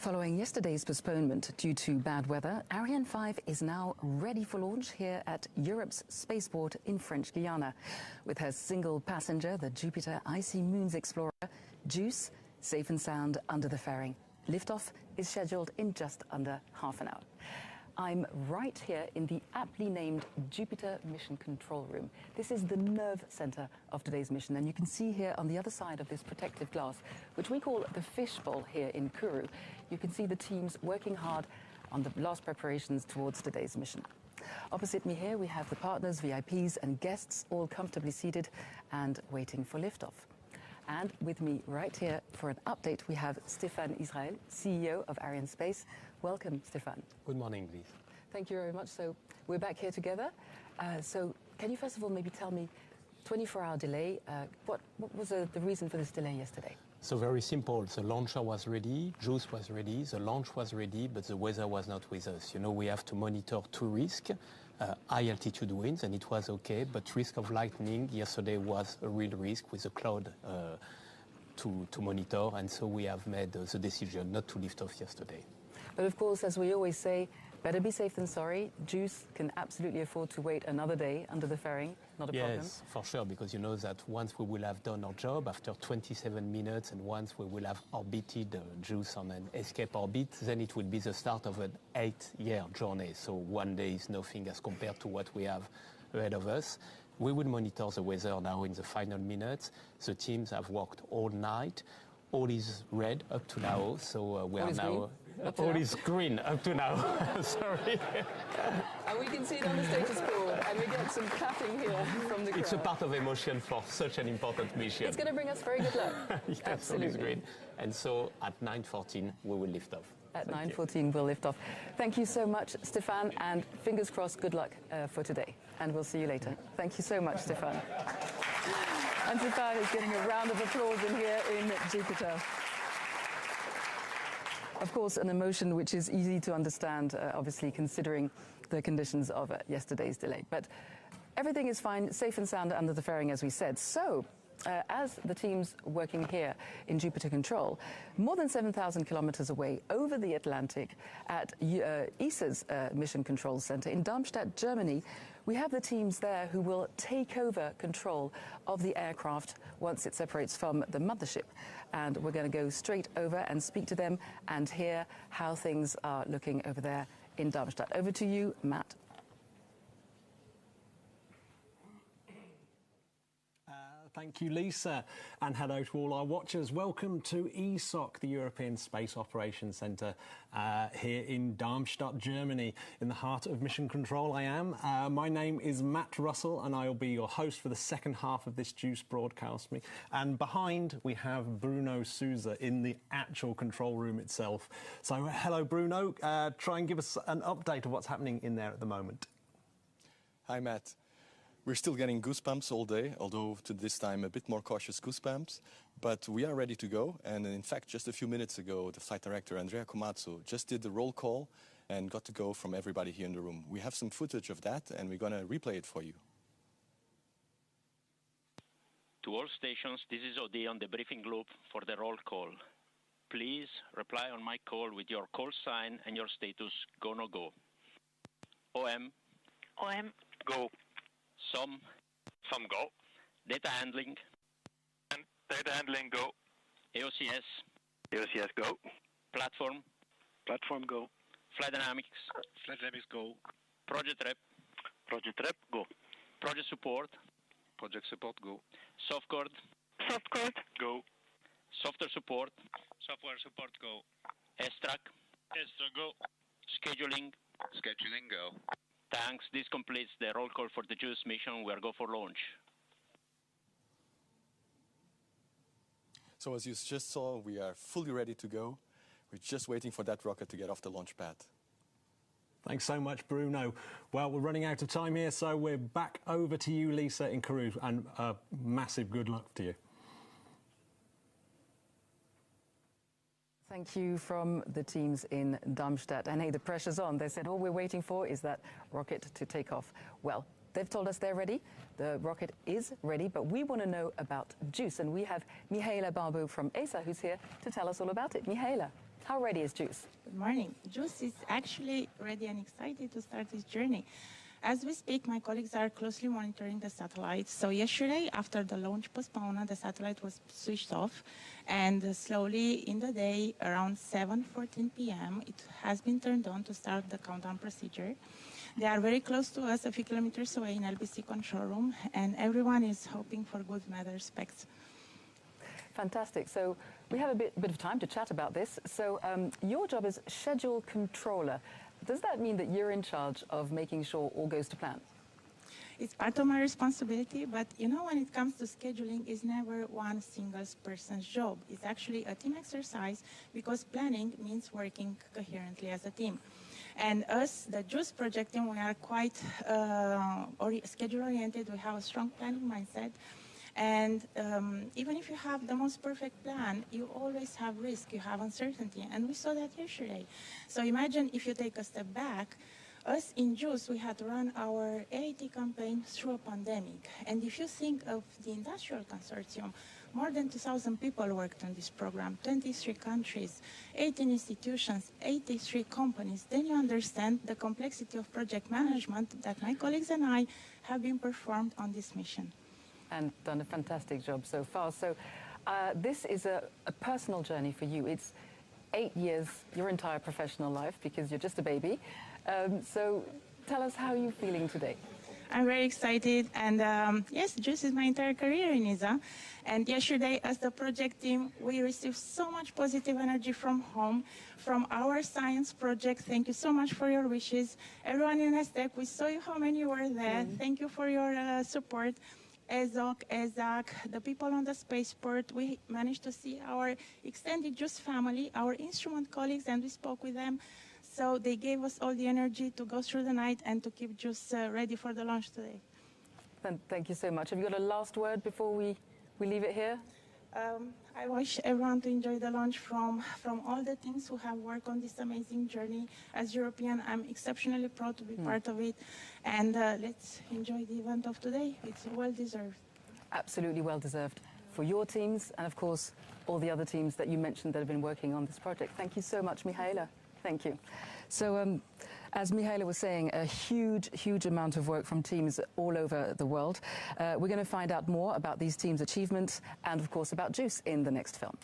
Following yesterday's postponement due to bad weather, Ariane 5 is now ready for launch here at Europe's spaceport in French Guiana. With her single passenger, the Jupiter Icy Moons Explorer, JUICE, safe and sound under the fairing. Liftoff is scheduled in just under half an hour. I'm right here in the aptly named Jupiter Mission Control Room. This is the nerve center of today's mission, and you can see here on the other side of this protective glass, which we call the fishbowl here in Kourou, you can see the teams working hard on the last preparations towards today's mission. Opposite me here, we have the partners, VIPs and guests all comfortably seated and waiting for liftoff. And with me right here for an update, we have Stéphane Israël, CEO of ARIANESPACE. Welcome, Stéphane. Good morning, please. Thank you very much. So we're back here together. So can you first of all maybe tell me, 24-hour delay, what was the reason for this delay yesterday? So very simple. The launcher was ready, JUICE was ready, the launch was ready, but the weather was not with us. You know, we have to monitor two risks. High altitude winds, and it was okay, but risk of lightning yesterday was a real risk with the cloud to monitor, and so we have made the decision not to lift off yesterday. But of course, as we always say, better be safe than sorry. JUICE can absolutely afford to wait another day under the fairing, not a problem. Yes, for sure, because you know that once we will have done our job after 27 minutes and once we will have orbited JUICE on an escape orbit, then it will be the start of an 8-year journey. So one day is nothing as compared to what we have ahead of us. We will monitor the weather now in the final minutes. The teams have worked all night. All is red up to now, so we are now... All is green up to now. Sorry. And we can see it on the status board, and we get some clapping here from the crowd. It's a part of emotion for such an important mission. It's going to bring us very good luck. Yes, absolutely. All is green. And so at 9:14, we will lift off. At 9:14, we'll lift off. Thank you so much, Stéphane, and fingers crossed, good luck for today. And we'll see you later. Thank you so much, Stéphane. And Stéphane is getting a round of applause in here in Jupiter. Of course, an emotion which is easy to understand, obviously, considering the conditions of yesterday's delay. But everything is fine, safe and sound under the fairing, as we said. So, as the teams working here in Jupiter Control, more than 7,000 kilometers away over the Atlantic at ESA's Mission Control Center in Darmstadt, Germany, we have the teams there who will take over control of the aircraft once it separates from the mothership. And we're going to go straight over and speak to them and hear how things are looking over there in Darmstadt. Over to you, Matt. Thank you, Lisa, and hello to all our watchers. Welcome to ESOC, the European Space Operations Centre, here in Darmstadt, Germany, in the heart of Mission Control. I am. My name is Matt Russell, and I will be your host for the second half of this JUICE broadcast. And behind, we have Bruno Souza in the actual control room itself. So, hello, Bruno. Try and give us an update of what's happening in there at the moment. Hi, Matt. We're still getting goosebumps all day, although to this time a bit more cautious goosebumps. But we are ready to go. And in fact, just a few minutes ago, the flight director, Andrea Komatsu, just did the roll call and got to go from everybody here in the room. We have some footage of that, and we're going to replay it for you. To all stations, this is OD on the briefing loop for the roll call. Please reply on my call with your call sign and your status, go, no, go. OM. OM. Go. Some go. Data handling. And data handling go. AOCS. AOCS go. Platform. Platform go. Flight dynamics. Flight dynamics go. Project rep. Project rep go. Project support. Project support go. Softcode. Softcode go. Software support. Software support go. S-track. S-track go. Scheduling. Scheduling go. Thanks. This completes the roll call for the JUICE mission. We are go for launch. So as you just saw, we are fully ready to go. We're just waiting for that rocket to get off the launch pad. Thanks so much, Bruno. Well, we're running out of time here, so we're back over to you, Lisa, in Kourou, and massive good luck to you. Thank you from the teams in Darmstadt. And hey, the pressure's on. They said all we're waiting for is that rocket to take off. Well, they've told us they're ready. The rocket is ready, but we want to know about JUICE. And we have Mihaela Barbeau from ESA who's here to tell us all about it. Mihaela. How ready is Juice? Good morning. Juice is actually ready and excited to start this journey. As we speak, my colleagues are closely monitoring the satellite. So yesterday, after the launch postponement, the satellite was switched off. And slowly in the day, around 7:14 p.m., it has been turned on to start the countdown procedure. They are very close to us, a few kilometers away in LBC control room, and everyone is hoping for good weather specs. Fantastic. So we have a bit of time to chat about this. So your job is schedule controller. Does that mean that you're in charge of making sure all goes to plan? It's part of my responsibility, but you know, when it comes to scheduling, it's never one single person's job. It's actually a team exercise because planning means working coherently as a team. And us, the JUICE project team, we are quite schedule-oriented. We have a strong planning mindset. And even if you have the most perfect plan, you always have risk, you have uncertainty. And we saw that yesterday. So imagine if you take a step back, us in JUICE, we had to run our AIT campaign through a pandemic. And if you think of the industrial consortium, more than 2,000 people worked on this program, 23 countries, 18 institutions, 83 companies, then you understand the complexity of project management that my colleagues and I have been performed on this mission. And done a fantastic job so far. So this is a personal journey for you. It's 8 years, your entire professional life, because you're just a baby. So tell us how you're feeling today. I'm very excited, and yes, JUICE is my entire career in ESA. And yesterday, as the project team, we received so much positive energy from home, from our science project. Thank you so much for your wishes. Everyone in ESTEC, we saw you how many were there. Thank you for your support. ESOC, ESAC, the people on the spaceport, we managed to see our extended JUICE family, our instrument colleagues, and we spoke with them. So they gave us all the energy to go through the night and to keep JUICE ready for the launch today. Thank you so much. Have you got a last word before we leave it here? I wish everyone to enjoy the launch from all the teams who have worked on this amazing journey. As European, I'm exceptionally proud to be part of it. And let's enjoy the event of today. It's well-deserved. Absolutely well-deserved for your teams and, of course, all the other teams that you mentioned that have been working on this project. Thank you so much, Mihaela. Thank you. So as Mihaela was saying, a huge amount of work from teams all over the world. We're going to find out more about these teams' achievements and, of course, about JUICE in the next film.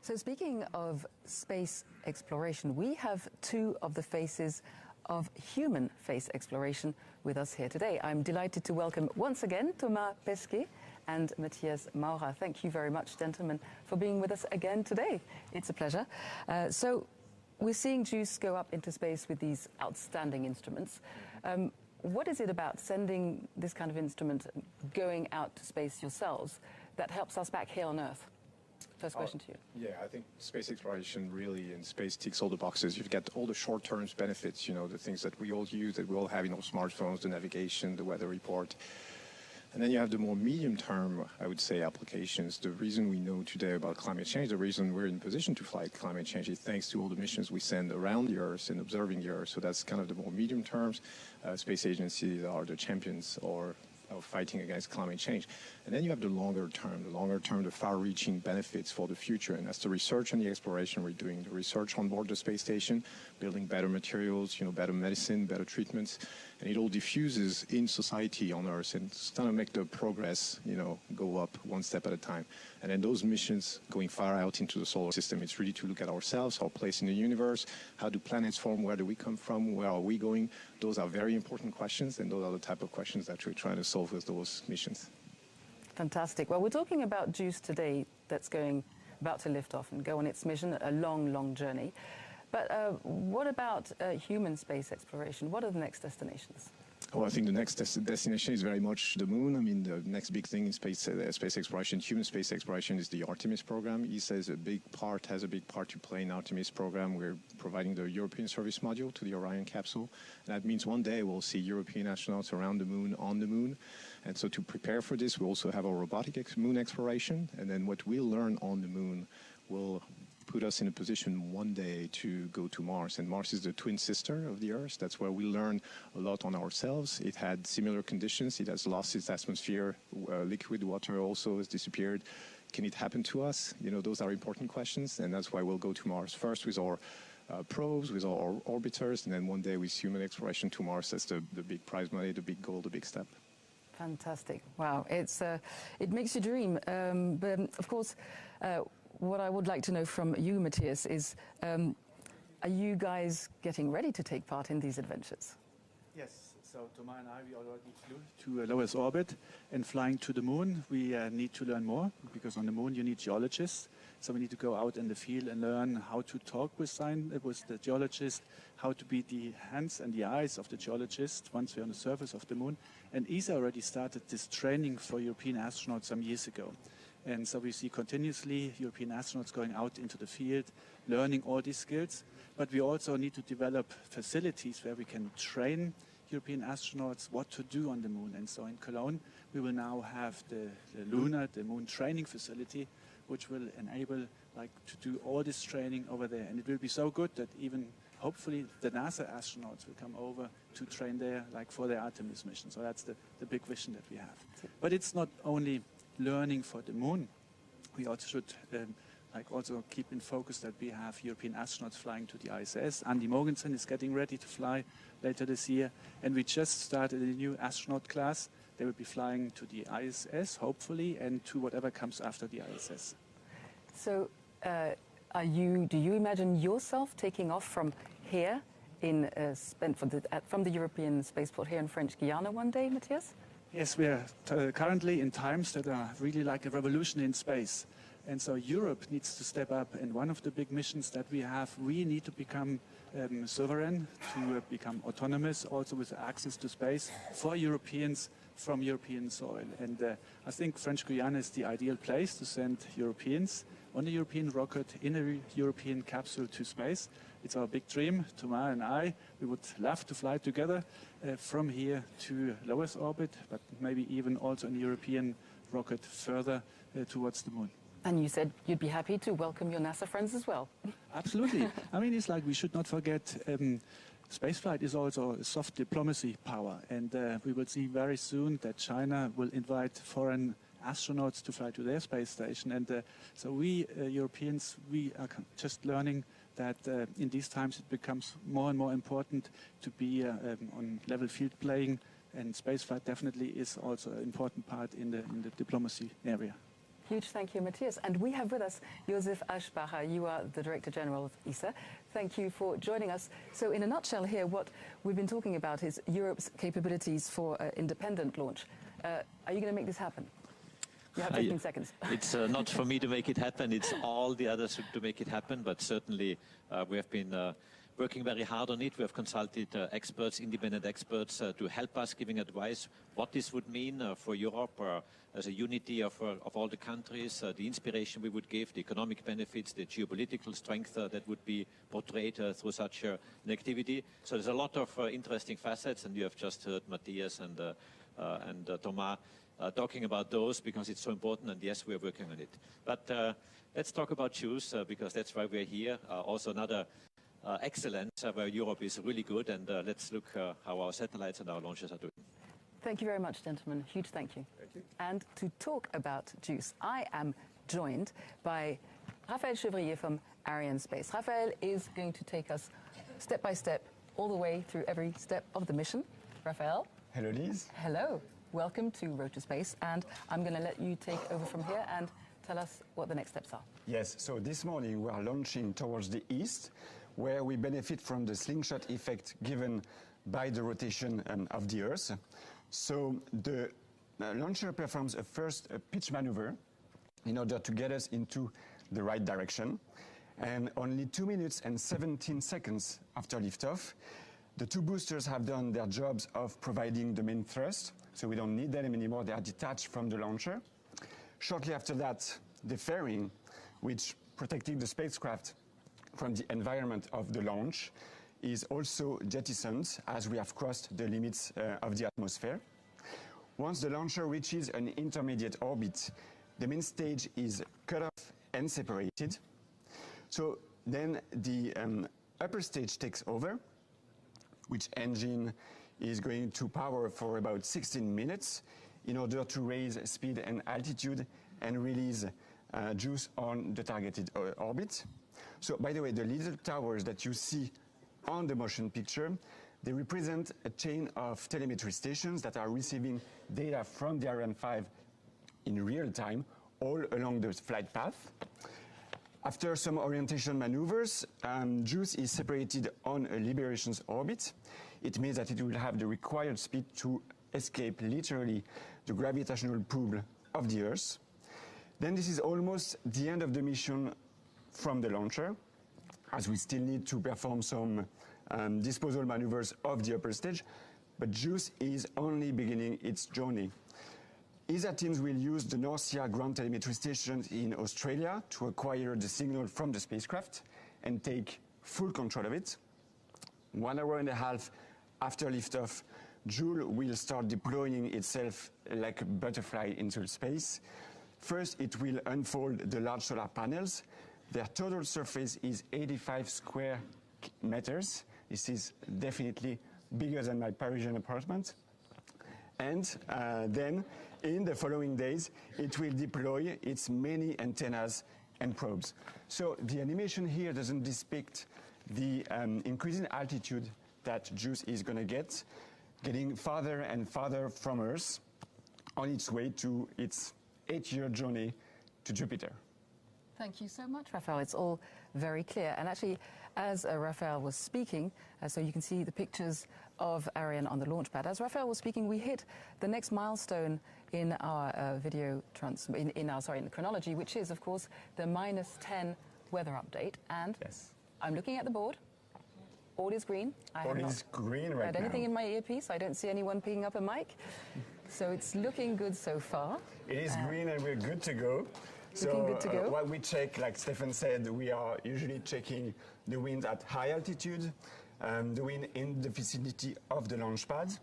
So speaking of space exploration, we have two of the faces of human space exploration with us here today. I'm delighted to welcome once again Thomas Pesquet and Matthias Maurer. Thank you very much, gentlemen, for being with us again today. It's a pleasure. So we're seeing JUICE go up into space with these outstanding instruments. What is it about sending this kind of instrument, going out to space yourselves, that helps us back here on Earth? First question to you. Yeah, I think space exploration really in space ticks all the boxes. You get all the short-term benefits, you know, the things that we all use, that we all have in our smartphones, the navigation, the weather report. And then you have the more medium-term, I would say, applications. The reason we know today about climate change, the reason we're in position to fight climate change is thanks to all the missions we send around the Earth and observing the Earth. So that's kind of the more medium terms. Space agencies are the champions of fighting against climate change. And then you have the longer term, the far-reaching benefits for the future. And that's the research and the exploration we're doing, the research on board the space station, building better materials, you know, better medicine, better treatments. And it all diffuses in society on Earth and it's going to make the progress, you know, go up one step at a time. And then those missions going far out into the solar system, it's really to look at ourselves, our place in the universe, how do planets form, where do we come from, where are we going? Those are very important questions, and those are the type of questions that we're trying to solve with those missions. Fantastic. Well, we're talking about JUICE today that's about to lift off and go on its mission, a long, long journey. But what about human space exploration? What are the next destinations? Oh, I think the next destination is very much the moon. I mean, the next big thing in space exploration, human space exploration, is the Artemis program. ESA has a big part to play in the Artemis program. We're providing the European service module to the Orion capsule. And that means one day we'll see European astronauts around the moon, on the moon. And so to prepare for this, we also have our robotic moon exploration. And then what we'll learn on the moon will put us in a position one day to go to Mars. And Mars is the twin sister of the Earth. That's where we learn a lot on ourselves. It had similar conditions. It has lost its atmosphere. Liquid water also has disappeared. Can it happen to us? You know, those are important questions. And that's why we'll go to Mars first with our probes, with our orbiters, and then one day with human exploration to Mars. That's the big prize money, the big goal, the big step. Fantastic. Wow. It makes you dream. But of course, what I would like to know from you, Matthias, is are you guys getting ready to take part in these adventures? Yes, so Thomas and I, we already flew to a low Earth orbit and flying to the moon. We need to learn more because on the moon you need geologists. So we need to go out in the field and learn how to talk with the geologist, how to be the hands and the eyes of the geologist once we're on the surface of the moon. And ESA already started this training for European astronauts some years ago. And so we see continuously European astronauts going out into the field, learning all these skills. But we also need to develop facilities where we can train European astronauts what to do on the moon. And so in Cologne, we will now have the moon training facility, which will enable to do all this training over there. And it will be so good that even hopefully the NASA astronauts will come over to train there, for their Artemis mission. So that's the big vision that we have. But it's not only learning for the moon. We also should also keep in focus that we have European astronauts flying to the ISS. Andy Mogensen is getting ready to fly later this year. And we just started a new astronaut class. They will be flying to the ISS, hopefully, and to whatever comes after the ISS. So do you imagine yourself taking off from here from the European spaceport here in French Guiana one day, Matthias? Yes, we are currently in times that are really like a revolution in space. And so Europe needs to step up. And one of the big missions that we have, we need to become sovereign, to become autonomous, also with access to space for Europeans from European soil. And I think French Guiana is the ideal place to send Europeans on a European rocket in a European capsule to space. It's our big dream, Thomas and I. We would love to fly together from here to low Earth orbit, but maybe even also in a European rocket further towards the moon. And you said you'd be happy to welcome your NASA friends as well. Absolutely. I mean, it's like we should not forget spaceflight is also a soft diplomacy power. And we will see very soon that China will invite foreign astronauts to fly to their space station. And so we Europeans, we are just learning that in these times it becomes more and more important to be on level field playing, and spaceflight definitely is also an important part in the diplomacy area. Huge thank you, Matthias. And we have with us Josef Aschbacher. You are the Director General of ESA. Thank you for joining us. So in a nutshell here, what we've been talking about is Europe's capabilities for independent launch. Are you going to make this happen? You have 15 seconds. It's not for me to make it happen. It's all the others to make it happen. But certainly we have been working very hard on it. We have consulted experts, independent experts, to help us giving advice what this would mean for Europe as a unity of all the countries, the inspiration we would give, the economic benefits, the geopolitical strength that would be portrayed through such an activity. So there's a lot of interesting facets, and you have just heard Matthias and Thomas talking about those because it's so important, and yes, we're working on it. But let's talk about JUICE because that's why we're here. Also another excellence where Europe is really good, and let's look how our satellites and our launches are doing. Thank you very much, gentlemen. Huge thank you. Thank you. And to talk about JUICE, I am joined by Raphaël Chevrier from ARIANESPACE. Raphaël is going to take us step by step all the way through every step of the mission. Raphaël? Hello, Liz. Hello. Welcome to Road to Space, and I'm going to let you take over from here and tell us what the next steps are. Yes, so this morning we are launching towards the east, where we benefit from the slingshot effect given by the rotation of the Earth. So the launcher performs a first pitch maneuver in order to get us into the right direction. And only 2 minutes and 17 seconds after liftoff, the two boosters have done their jobs of providing the main thrust, so we don't need them anymore. They are detached from the launcher. Shortly after that, the fairing, which protected the spacecraft from the environment of the launch, is also jettisoned as we have crossed the limits of the atmosphere. Once the launcher reaches an intermediate orbit, the main stage is cut off and separated. So then the upper stage takes over, which engine is going to power for about 16 minutes in order to raise speed and altitude and release JUICE on the targeted orbit. So, by the way, the little towers that you see on the motion picture, they represent a chain of telemetry stations that are receiving data from the Ariane 5 in real time all along the flight path. After some orientation maneuvers, JUICE is separated on a liberations orbit. It means that it will have the required speed to escape literally the gravitational pull of the Earth. Then this is almost the end of the mission from the launcher, as we still need to perform some disposal maneuvers of the upper stage, but JUICE is only beginning its journey. ESA teams will use the Norcia ground telemetry stations in Australia to acquire the signal from the spacecraft and take full control of it. 1 hour and a half after liftoff, Joule will start deploying itself like a butterfly into space. First, it will unfold the large solar panels. Their total surface is 85 square meters. This is definitely bigger than my Parisian apartment. And then, in the following days, it will deploy its many antennas and probes. So the animation here doesn't depict the increasing altitude that JUICE is going to get, getting farther and farther from Earth on its way to its 8-year journey to Jupiter. Thank you so much, Raphaël. It's all very clear. And actually, as Raphaël was speaking, so you can see the pictures of Ariane on the launch pad. As Raphaël was speaking, we hit the next milestone in our in the chronology, which is, of course, the -10 weather update. And yes, I'm looking at the board. All is green. All is green right now. Anything in my earpiece? I don't see anyone picking up a mic. So it's looking good so far. It is green and we're good to go. So good to go. What we check, like Stefan said, we are usually checking the wind at high altitude, the wind in the vicinity of the launch pad,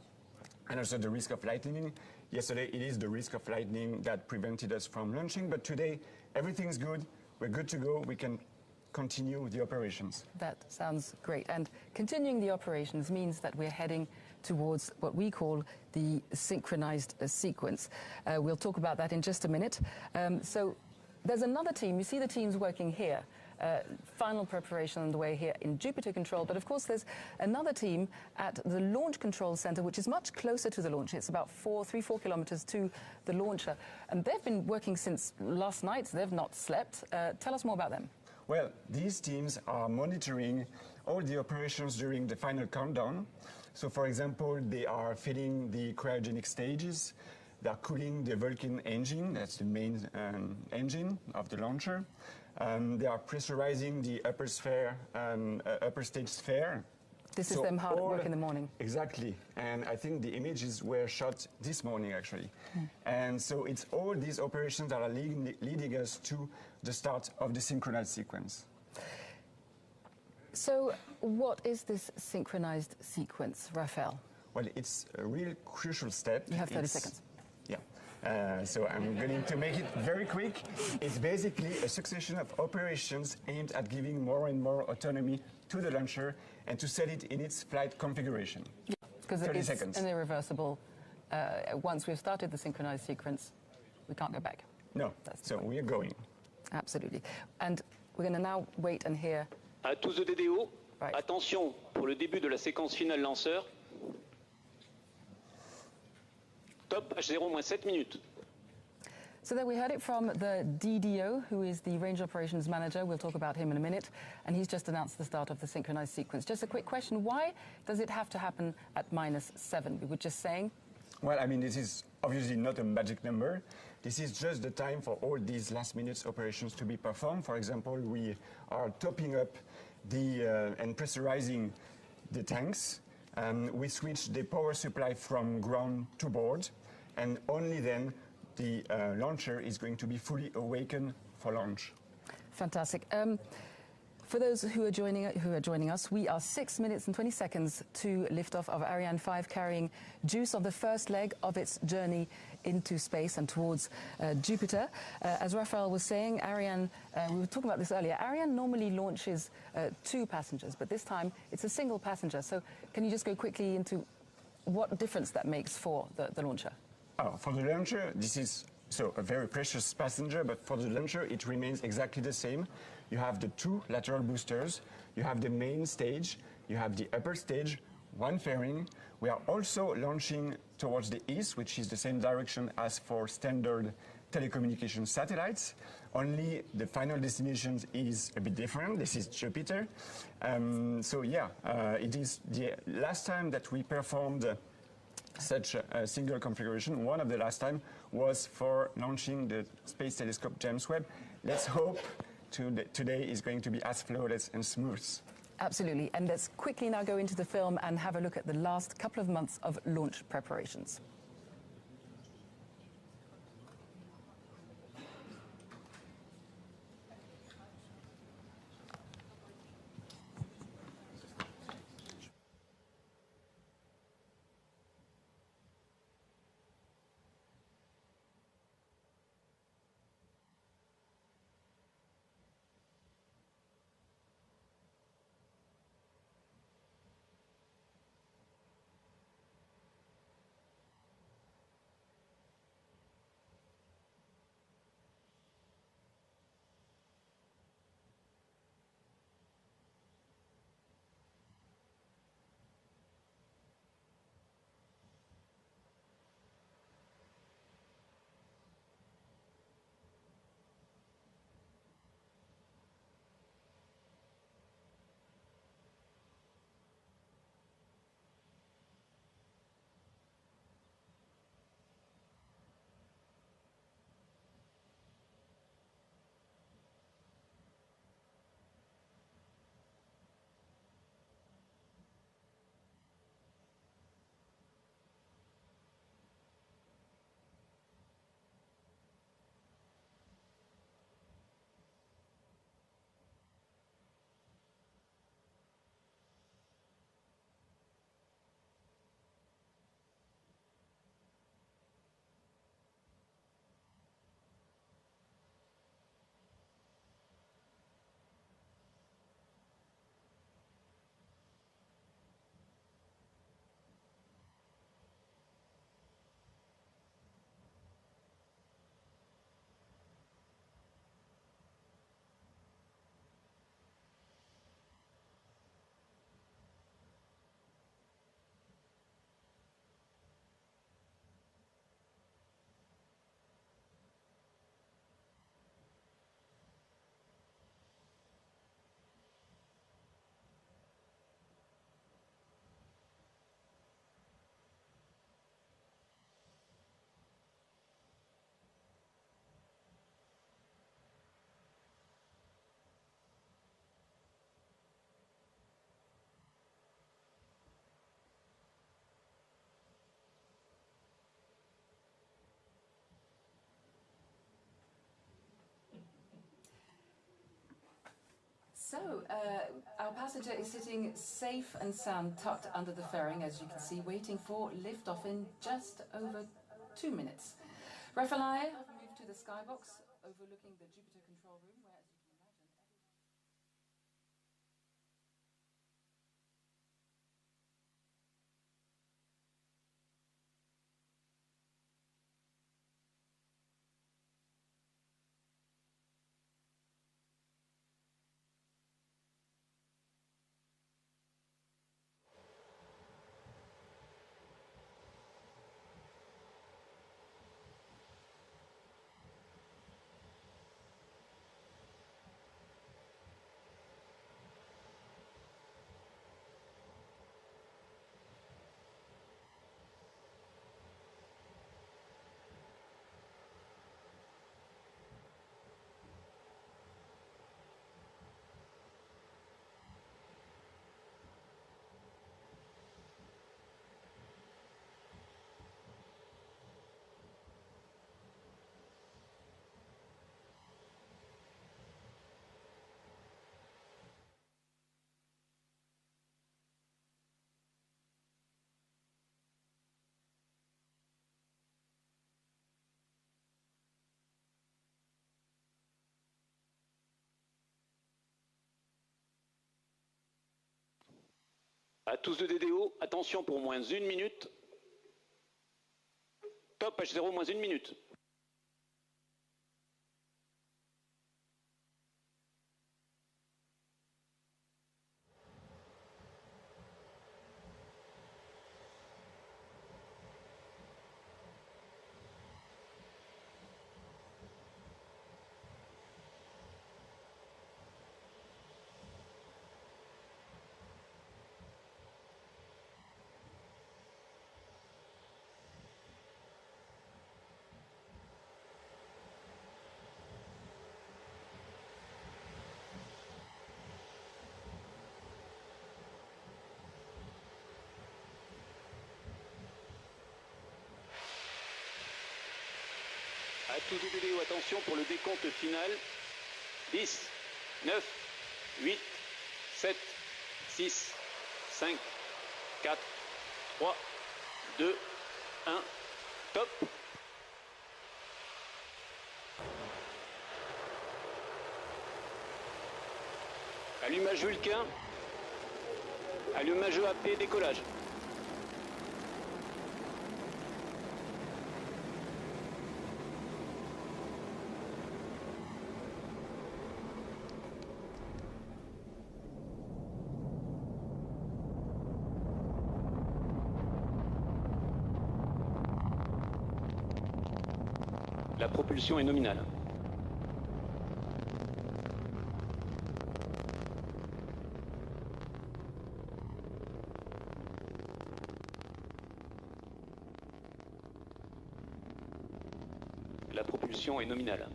and also the risk of lightning. Yesterday, it is the risk of lightning that prevented us from launching, but today, everything's good. We're good to go. We can continue the operations. That sounds great. And continuing the operations means that we're heading towards what we call the synchronized sequence. We'll talk about that in just a minute. So there's another team. You see the teams working here. Final preparation underway here in Jupiter Control. But of course, there's another team at the Launch Control Center, which is much closer to the launch. It's about 4 kilometers to the launcher. And they've been working since last night. They've not slept. Tell us more about them. Well, these teams are monitoring all the operations during the final countdown. So, for example, they are filling the cryogenic stages. They are cooling the Vulcan engine. That's the main engine of the launcher. They are pressurizing the upper stage sphere. This is them hard at work in the morning. Exactly. And I think the images were shot this morning, actually. And so it's all these operations that are leading us to the start of the synchronized sequence. So what is this synchronized sequence, Raphael? Well, it's a real crucial step. You have 30 seconds. Yeah. So I'm going to make it very quick. It's basically a succession of operations aimed at giving more and more autonomy to the launcher and to set it in its flight configuration. Yeah, because it's an irreversible. Once we've started the synchronized sequence, we can't go back. No, so we are going. Absolutely. And we're going to now wait and hear. À tous de DDO, attention pour le début de la séquence finale lanceur. Top H0 -7 minutes. So there we heard it from the DDO, who is the Range Operations Manager. We'll talk about him in a minute. And he's just announced the start of the synchronized sequence. Just a quick question. Why does it have to happen at -7? We were just saying. Well, I mean, this is obviously not a magic number. This is just the time for all these last-minute operations to be performed. For example, we are topping up and pressurizing the tanks. We switch the power supply from ground to board, and only then the launcher is going to be fully awakened for launch. Fantastic. For those who are joining us, we are 6 minutes and 20 seconds to liftoff of Ariane 5, carrying JUICE on the first leg of its journey into space and towards Jupiter. As Raphael was saying, Ariane, we were talking about this earlier, Ariane normally launches 2 passengers, but this time it's a single passenger. So can you just go quickly into what difference that makes for the launcher? For the launcher, this is a very precious passenger, but for the launcher, it remains exactly the same. You have the 2 lateral boosters, you have the main stage, you have the upper stage, 1 fairing. We are also launching towards the east, which is the same direction as for standard telecommunication satellites. Only the final destination is a bit different. This is Jupiter. It is the last time that we performed such a single configuration. One of the last time was for launching the Space Telescope James Webb. Let's hope today is going to be as flawless and smooth. Absolutely. And let's quickly now go into the film and have a look at the last couple of months of launch preparations. So, our passenger is sitting safe and sound, tucked under the fairing, as you can see, waiting for liftoff in just over 2 minutes. Raphael, I have moved to the skybox overlooking the Jupiter control room, where, as you can imagine, À tous de DDO, attention pour moins 1 minute. Top, H0, moins 1 minute. À tous de DDO, attention pour le décompte final. 10, 9, 8, 7, 6, 5, 4, 3, 2, 1, top. Allumage Vulcain. Allumage AP, décollage. La propulsion est nominale. La propulsion est nominale.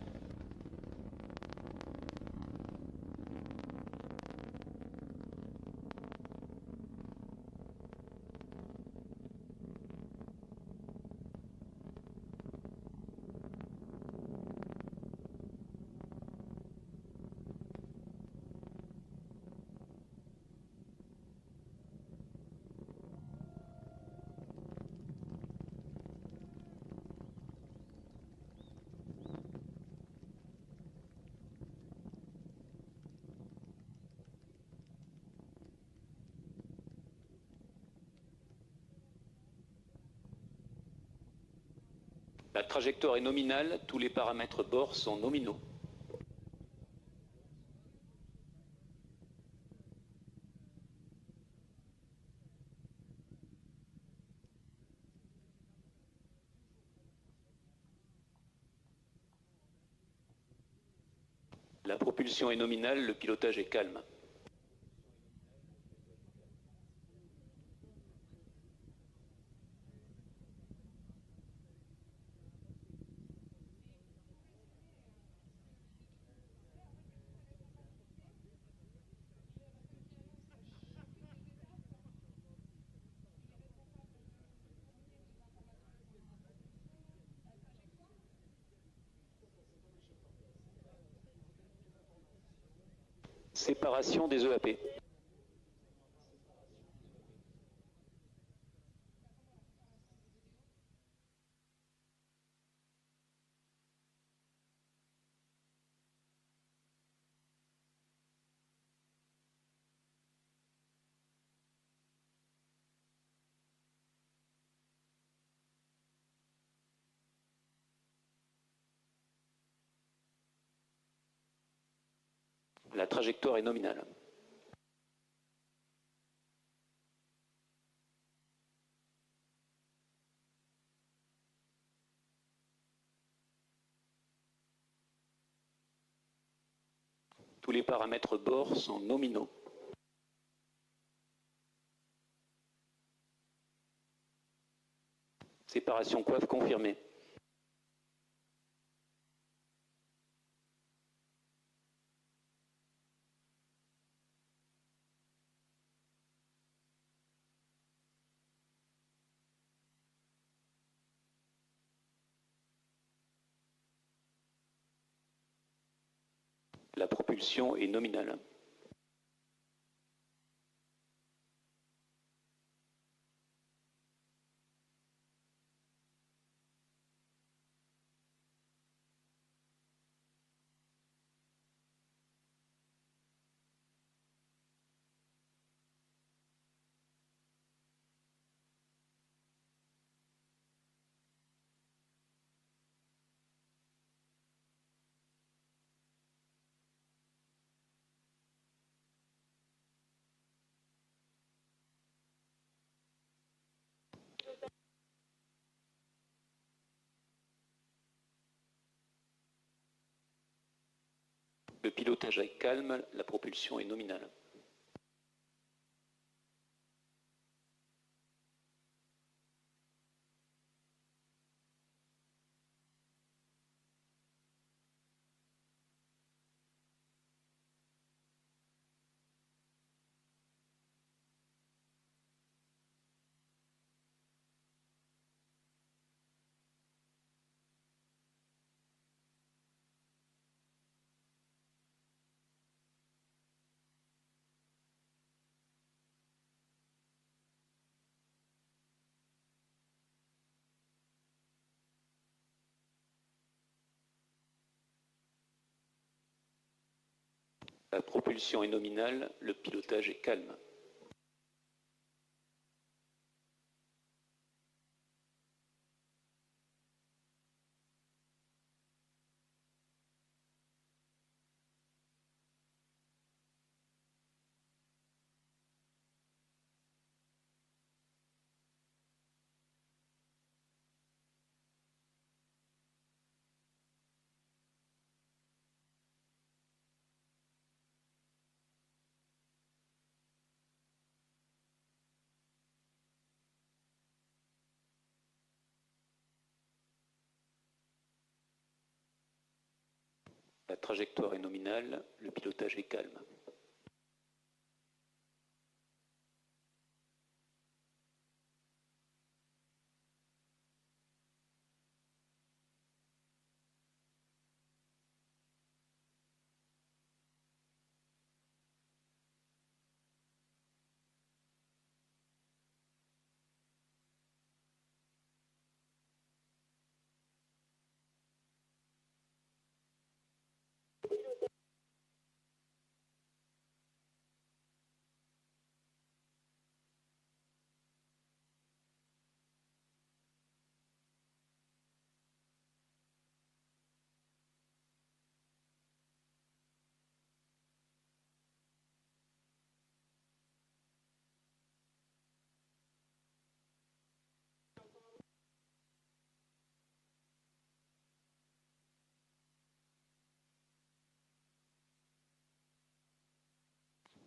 La trajectoire est nominale, tous les paramètres bord sont nominaux. La propulsion est nominale, le pilotage est calme. Séparation des EAP. La trajectoire est nominale. Tous les paramètres bord sont nominaux. Séparation coiffe confirmée. La propulsion est nominale. Le pilotage est calme, la propulsion est nominale. La propulsion est nominale, le pilotage est calme. La trajectoire est nominale, le pilotage est calme.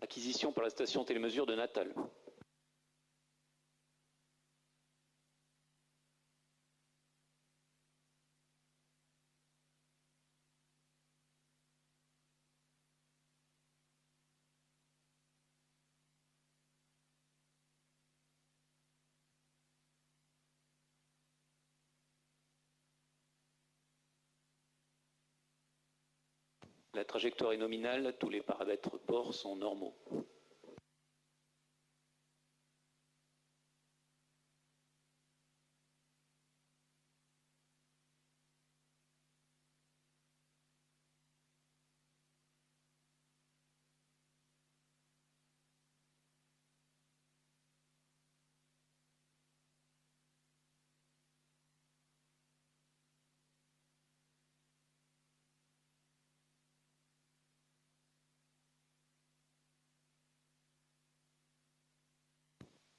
Acquisition par la station télémesure de Natal. La trajectoire est nominale, tous les paramètres bord sont normaux.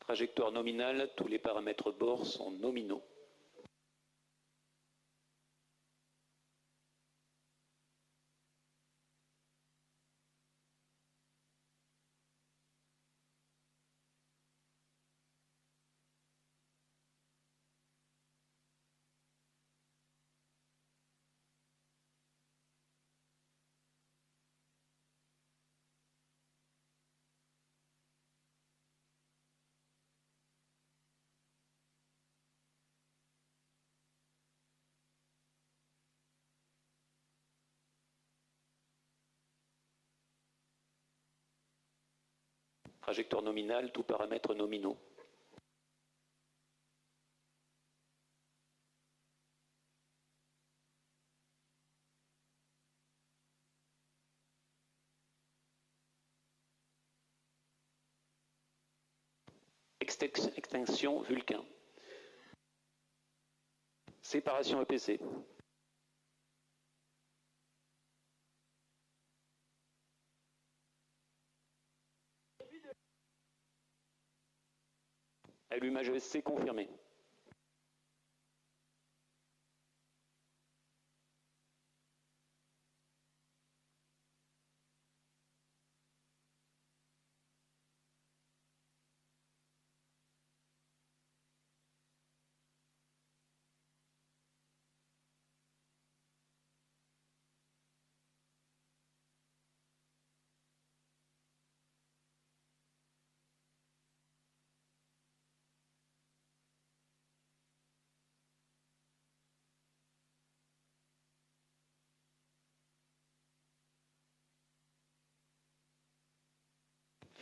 Trajectoire nominale, tous les paramètres bord sont nominaux. Trajectoire nominale, tous paramètres nominaux. Extinction Vulcain. Séparation EPC. Allumage ESC confirmé.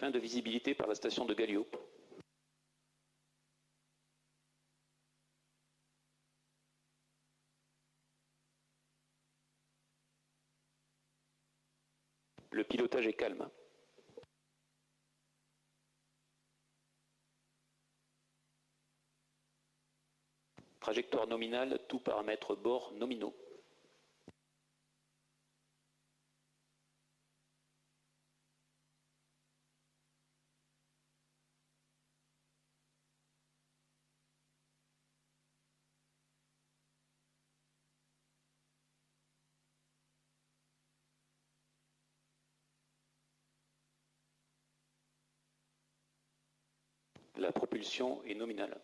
Fin de visibilité par la station de Gallio. Le pilotage est calme. Trajectoire nominale, tous paramètres bord nominaux. La propulsion est nominale.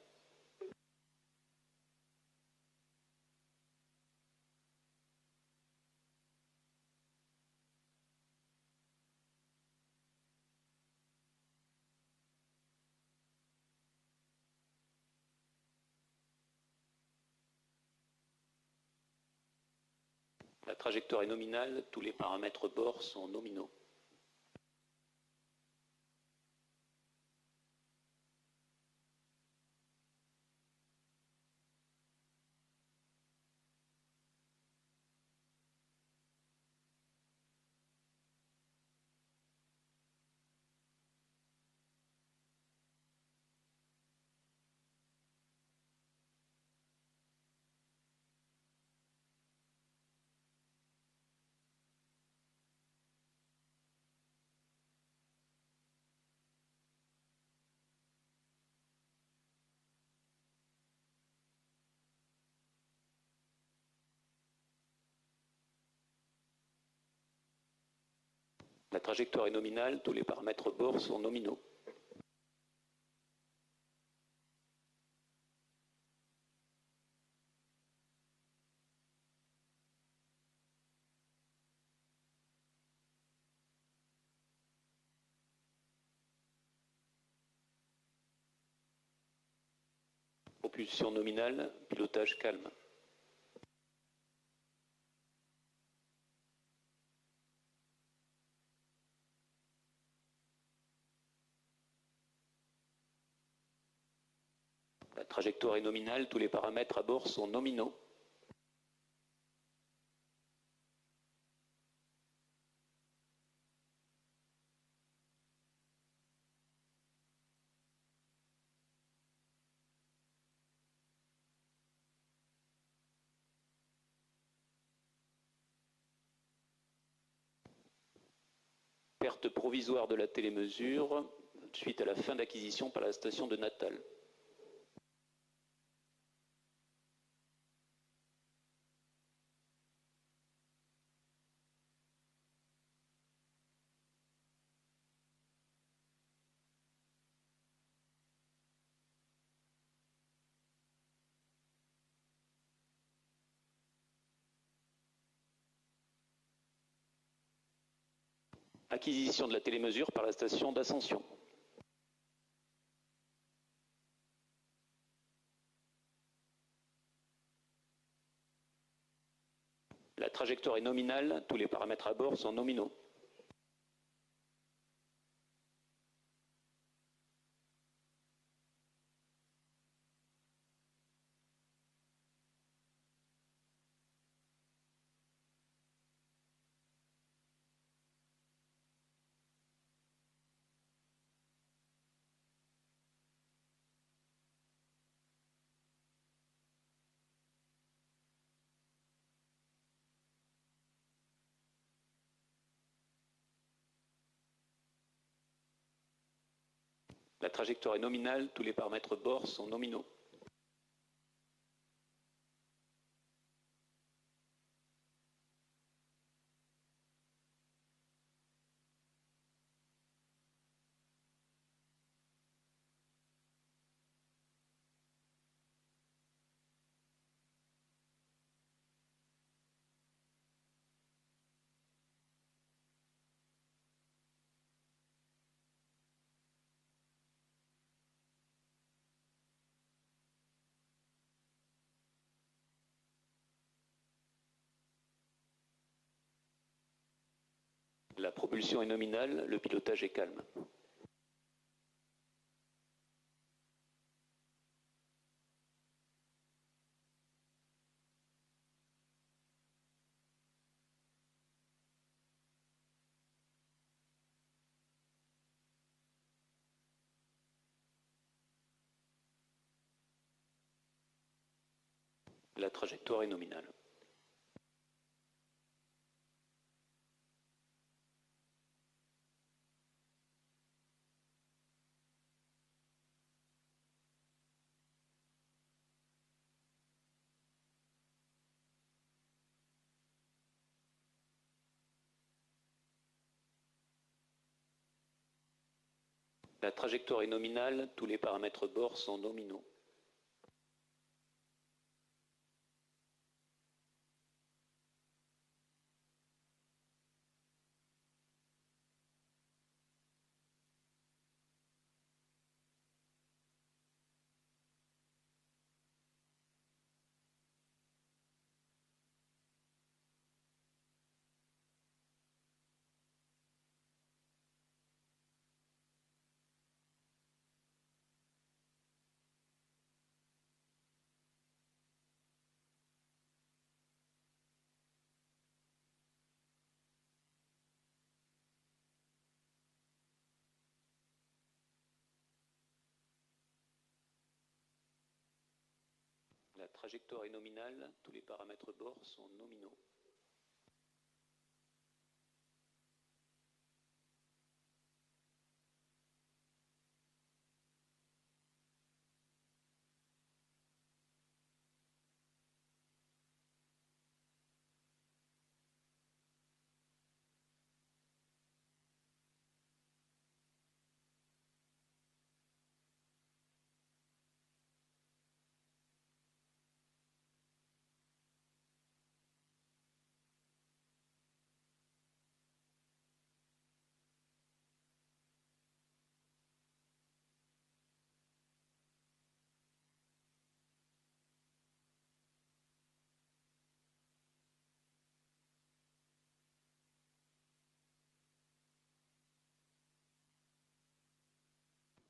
La trajectoire est nominale, tous les paramètres bord sont nominaux. La trajectoire est nominale, tous les paramètres bord sont nominaux. Propulsion nominale, pilotage calme. La trajectoire est nominale, tous les paramètres à bord sont nominaux. Perte provisoire de la télémesure suite à la fin d'acquisition par la station de Natal. Acquisition de la télémesure par la station d'Ascension. La trajectoire est nominale, tous les paramètres à bord sont nominaux. La trajectoire est nominale, tous les paramètres bord sont nominaux. La propulsion est nominale, le pilotage est calme. La trajectoire est nominale. La trajectoire est nominale, tous les paramètres bord sont nominaux. La trajectoire est nominale, tous les paramètres bord sont nominaux.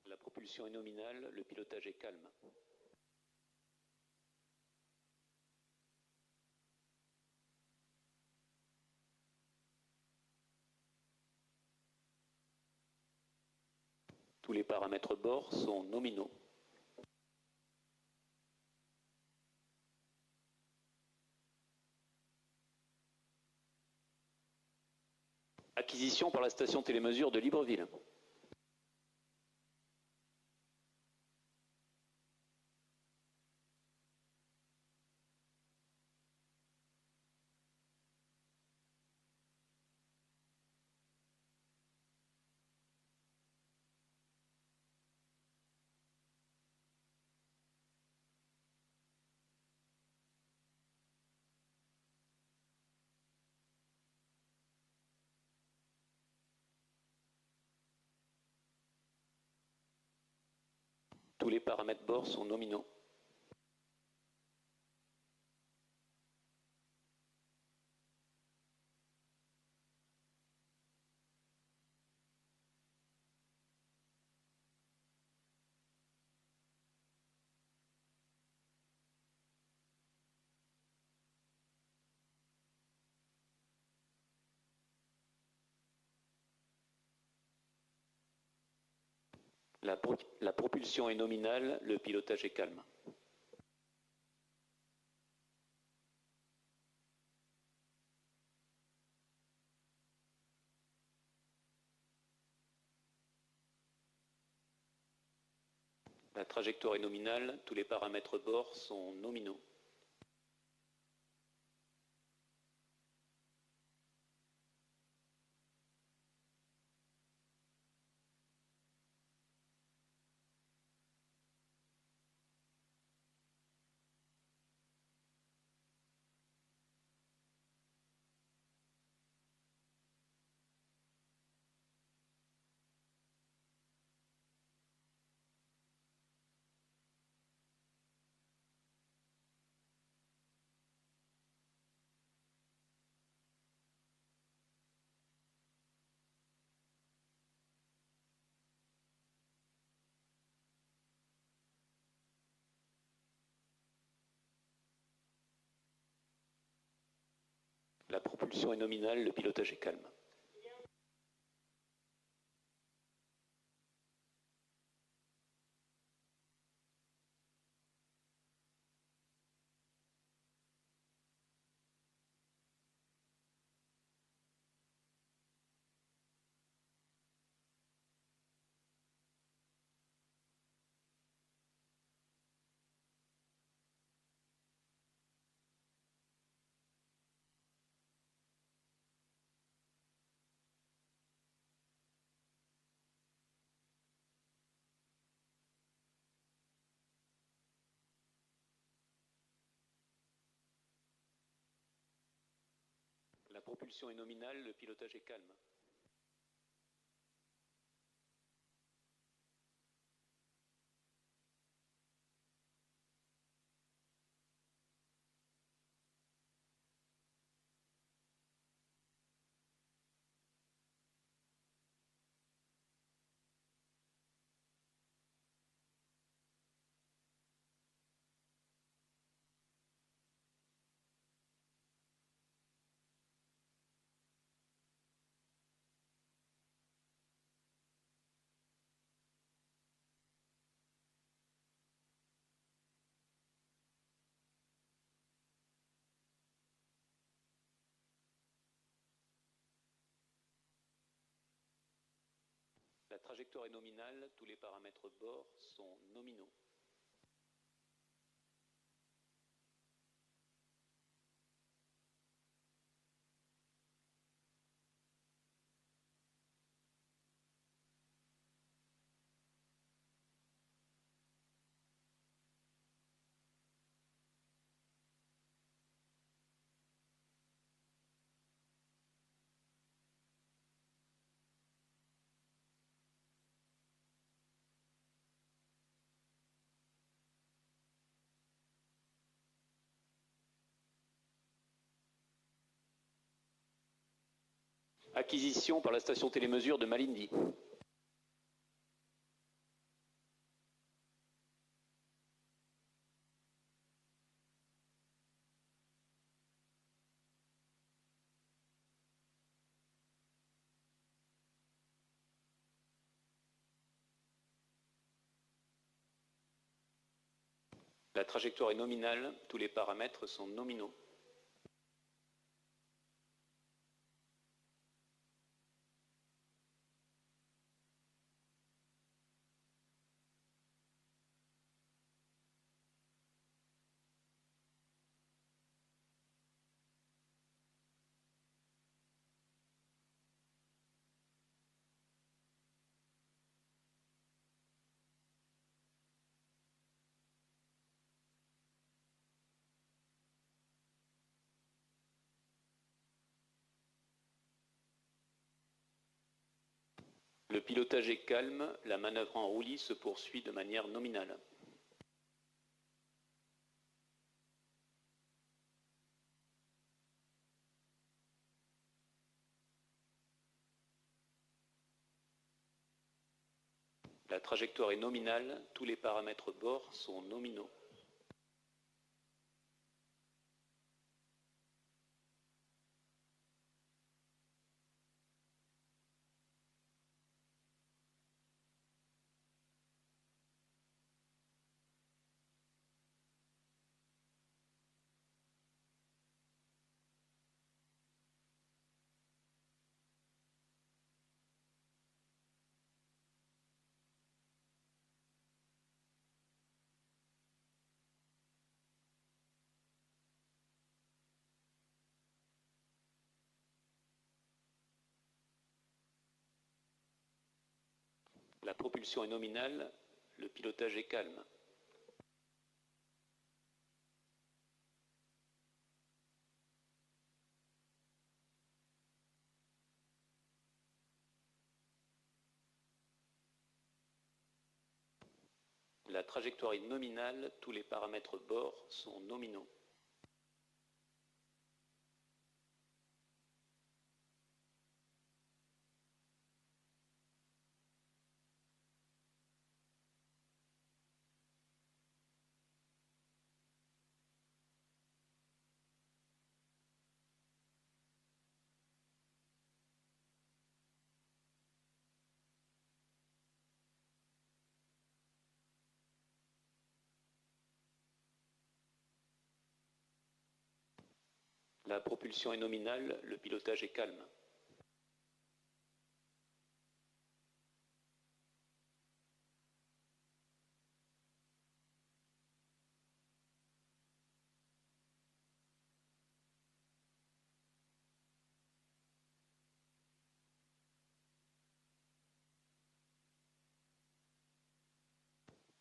La propulsion est nominale, le pilotage est calme. Tous les paramètres bord sont nominaux. Acquisition par la station télémesure de Libreville. Tous les paramètres bord sont nominaux. La propulsion est nominale, le pilotage est calme. La trajectoire est nominale, tous les paramètres bord sont nominaux. La propulsion est nominale, le pilotage est calme. La propulsion est nominale, le pilotage est calme. La trajectoire est nominale, tous les paramètres bord sont nominaux. Acquisition par la station télémesure de Malindi. La trajectoire est nominale, tous les paramètres sont nominaux. Le pilotage est calme, la manœuvre en roulis se poursuit de manière nominale. La trajectoire est nominale, tous les paramètres bord sont nominaux. La propulsion est nominale, le pilotage est calme. La trajectoire est nominale, tous les paramètres bord sont nominaux. La propulsion est nominale, le pilotage est calme.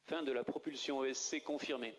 Fin de la propulsion ESC confirmée.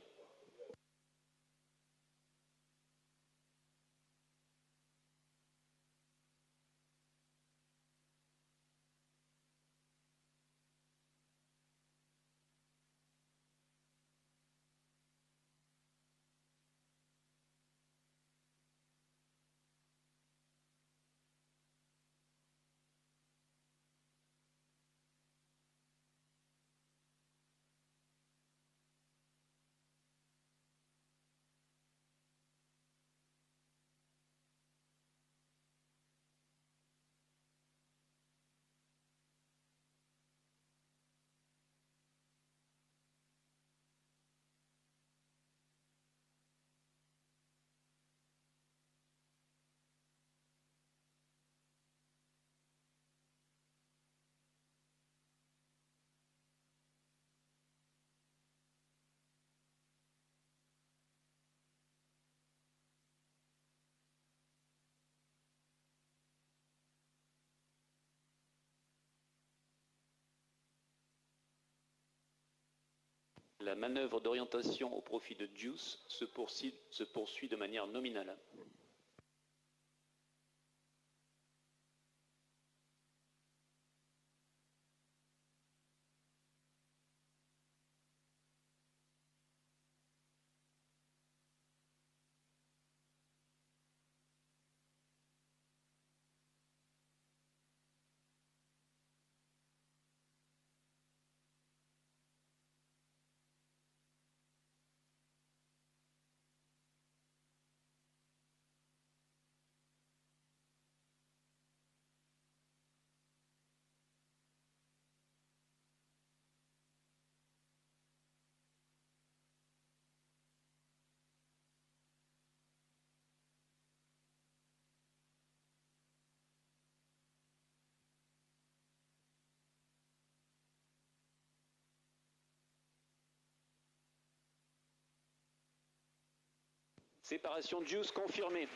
La manœuvre d'orientation au profit de Juice se poursuit de manière nominale. Séparation Juice confirmée.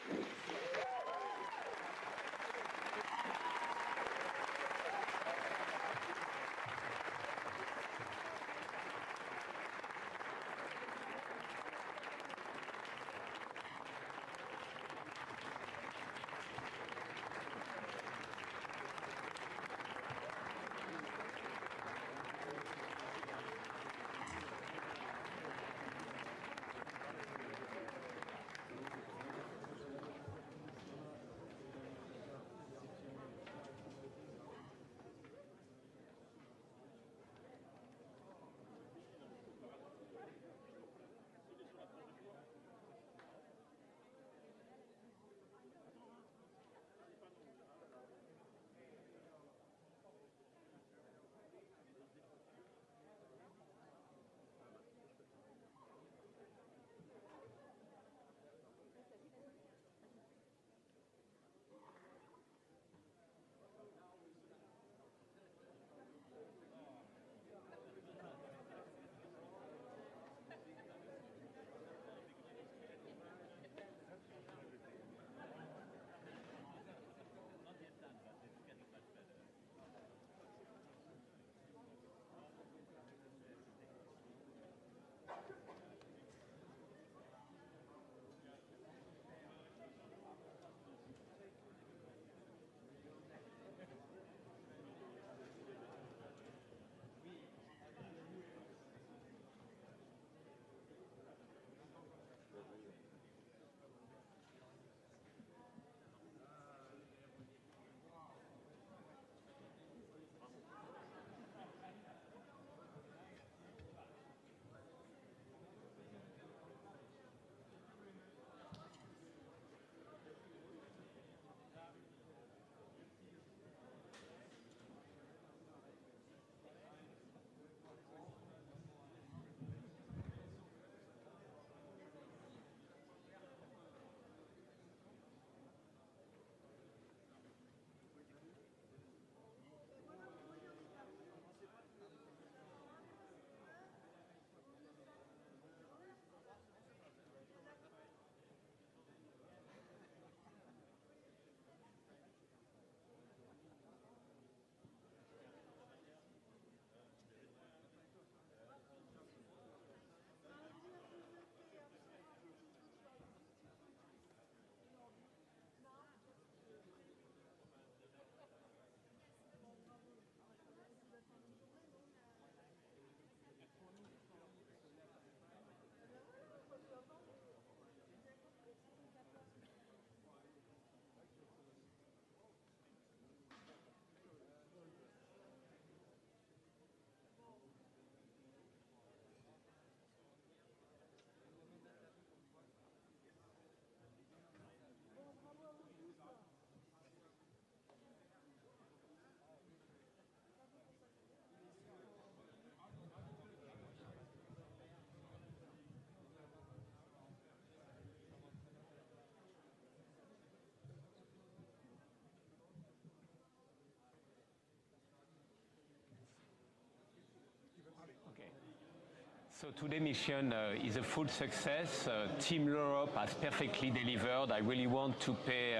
So today's mission is a full success. Team Europe has perfectly delivered. I really want to pay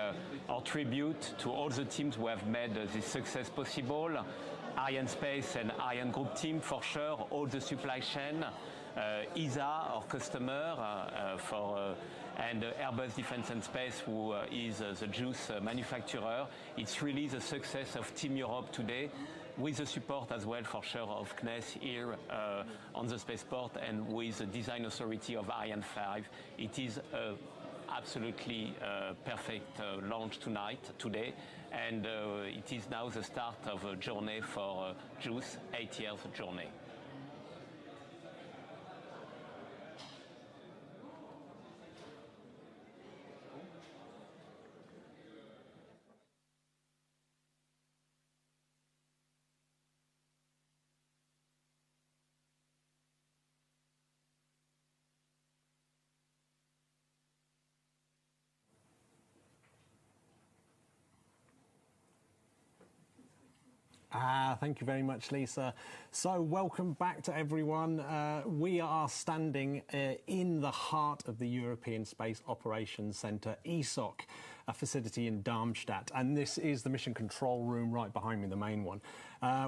our tribute to all the teams who have made this success possible. ARIANESPACE and Ariane Group team for sure, all the supply chain, ESA, our customer, and Airbus Defence and Space, who is the juice manufacturer. It's really the success of Team Europe today, with the support as well for sure of CNES here on the spaceport, and with the design authority of Ariane 5. It is absolutely perfect launch today, and it is now the start of a journey for JUICE, 8 years journey. Thank you very much, Lisa. So welcome back to everyone. We are standing in the heart of the European Space Operations Centre, ESOC, a facility in Darmstadt, and this is the mission control room right behind me, the main one.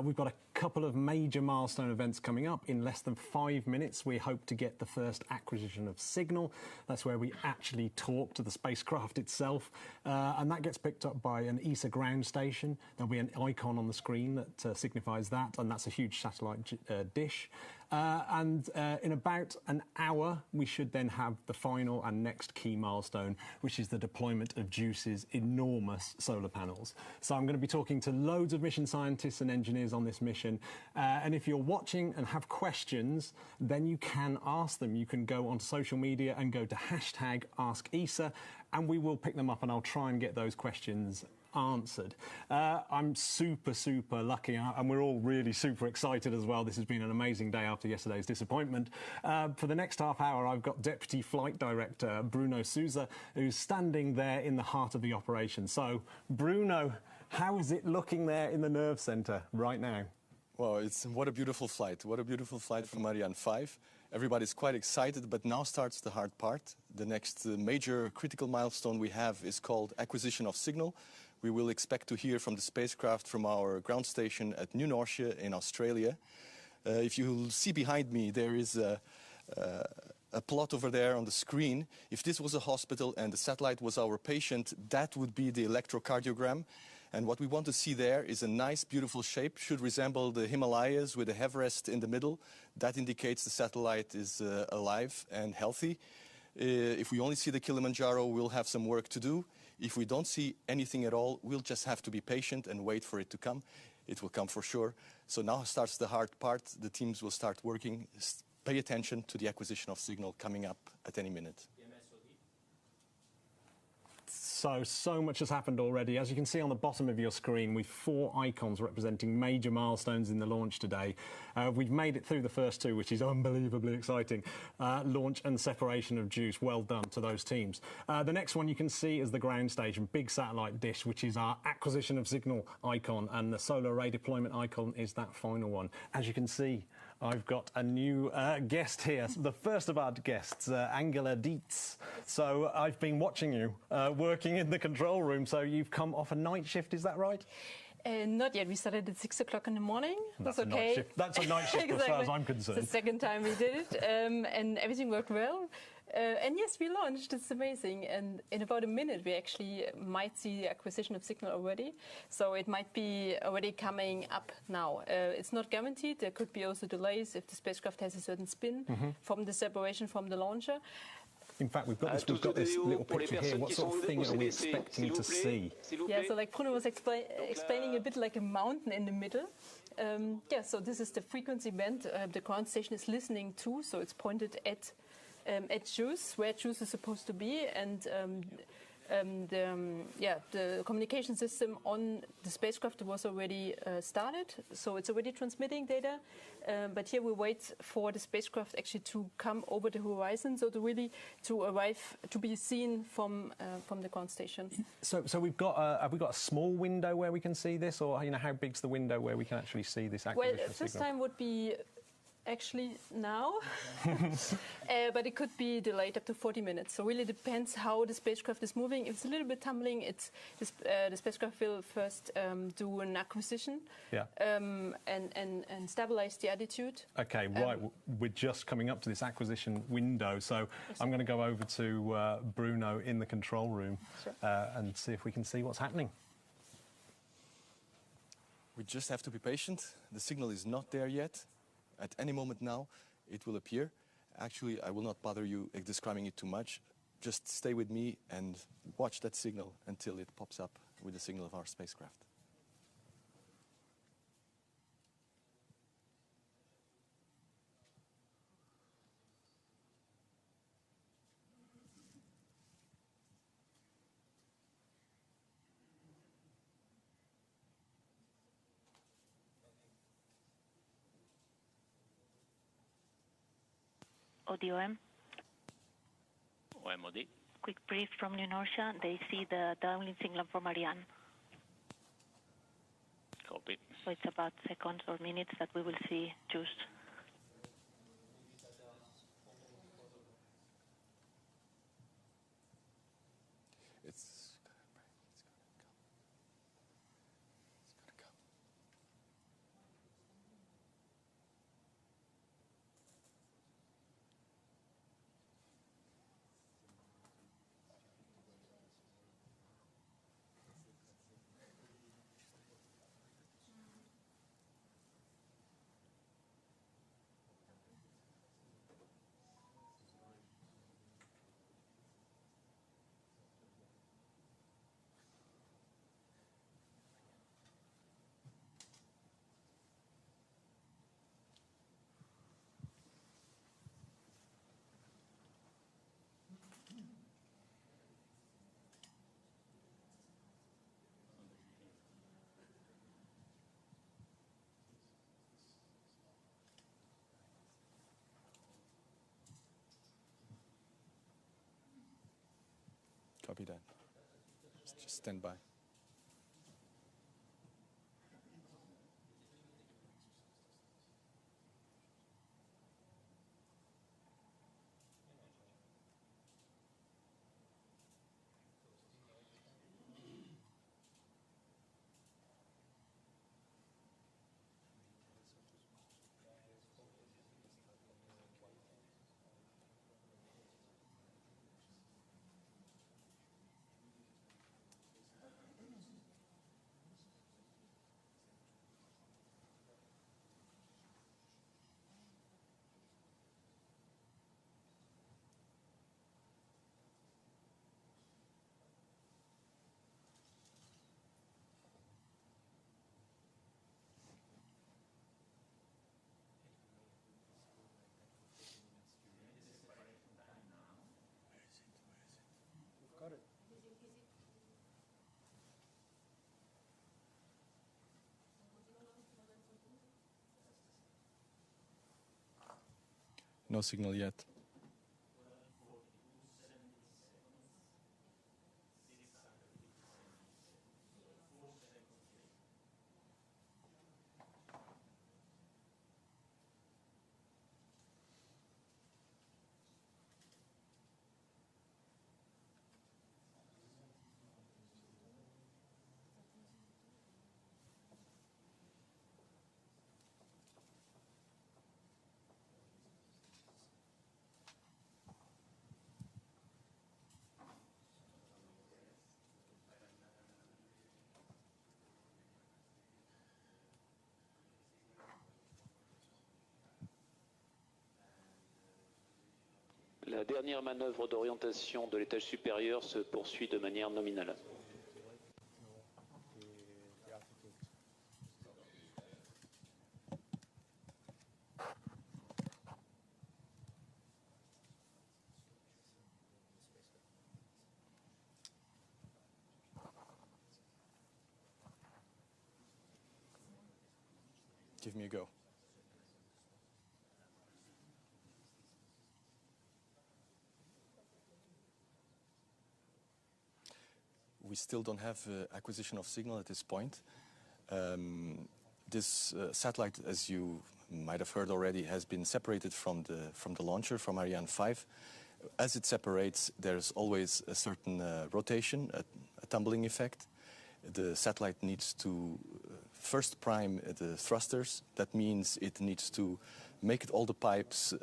We've got a couple of major milestone events coming up. In less than 5 minutes, we hope to get the first acquisition of signal. That's where we actually talk to the spacecraft itself, and that gets picked up by an ESA ground station. There'll be an icon on the screen that signifies that, and that's a huge satellite dish. And in about an hour, we should then have the final and next key milestone, which is the deployment of JUICE's enormous solar panels. So I'm going to be talking to loads of mission scientists and engineers on this mission. And if you're watching and have questions, then you can ask them. You can go onto social media and go to #AskESA, and we will pick them up, and I'll try and get those questions answered. I'm super lucky, and we're all really super excited as well. This has been an amazing day after yesterday's disappointment. For the next half hour, I've got Deputy Flight Director Bruno Souza, who's standing there in the heart of the operation. So, Bruno, how is it looking there in the nerve centre right now? Well, what a beautiful flight. What a beautiful flight from Ariane 5. Everybody's quite excited, but now starts the hard part. The next major critical milestone we have is called acquisition of signal. We will expect to hear from the spacecraft from our ground station at New Norcia in Australia. If you see behind me, there is a plot over there on the screen. If this was a hospital and the satellite was our patient, that would be the electrocardiogram. And what we want to see there is a nice, beautiful shape, should resemble the Himalayas with a Everest in the middle. That indicates the satellite is alive and healthy. If we only see the Kilimanjaro, we'll have some work to do. If we don't see anything at all, we'll just have to be patient and wait for it to come. It will come for sure. So now starts the hard part. The teams will start working. Pay attention to the acquisition of signal coming up at any minute. So much has happened already. As you can see on the bottom of your screen, with 4 icons representing major milestones in the launch today. We've made it through the first 2, which is unbelievably exciting. Launch and separation of JUICE. Well done to those teams. The next one you can see is the ground station, big satellite dish, which is our acquisition of signal icon, and the solar array deployment icon is that final one. As you can see, I've got a new guest here, the first of our guests, Angela Dietz. So I've been watching you working in the control room, so you've come off a night shift, is that right? Not yet. We started at 6 o'clock in the morning. That's okay. A night shift. That's a night shift exactly. As far as I'm concerned. It's the second time we did it, and everything worked well. And yes, we launched. It's amazing. And in about a minute, we actually might see the acquisition of signal already. So it might be already coming up now. It's not guaranteed. There could be also delays if the spacecraft has a certain spin from the separation from the launcher. In fact, we've got this little picture here. What sort of thing are we expecting to see? Yeah, so like Bruno was explaining, a bit like a mountain in the middle. Yeah, so this is the frequency band the ground station is listening to. So it's pointed at JUICE, where JUICE is supposed to be, and the communication system on the spacecraft was already started, so it's already transmitting data. But here we wait for the spacecraft actually to come over the horizon, so to arrive, to be seen from the ground station. So have we got a small window where we can see this, or how big's the window where we can actually see this acquisition Well, signal? first time would be actually now, but it could be delayed up to 40 minutes. So really depends how the spacecraft is moving. If it's a little bit tumbling, the spacecraft will first do an acquisition and stabilize the attitude. Okay, right. We're just coming up to this acquisition window, so I'm going to go over to Bruno in the control room and see if we can see what's happening. We just have to be patient. The signal is not there yet. At any moment now, it will appear. Actually, I will not bother you describing it too much. Just stay with me and watch that signal until it pops up with the signal of our spacecraft. ODOM. OMOD. Quick brief from New Norcia. They see the downlink signal from Ariane. Copy. So it's about seconds or minutes that we will see juice. It's gonna come. Copy that. Just stand by. No signal yet. La dernière manœuvre d'orientation de l'étage supérieur se poursuit de manière nominale. Give me a go. We still don't have acquisition of signal at this point. This satellite, as you might have heard already, has been separated from the launcher, from Ariane 5. As it separates, there's always a certain rotation, a tumbling effect. The satellite needs to first prime the thrusters. That means it needs to make all the pipes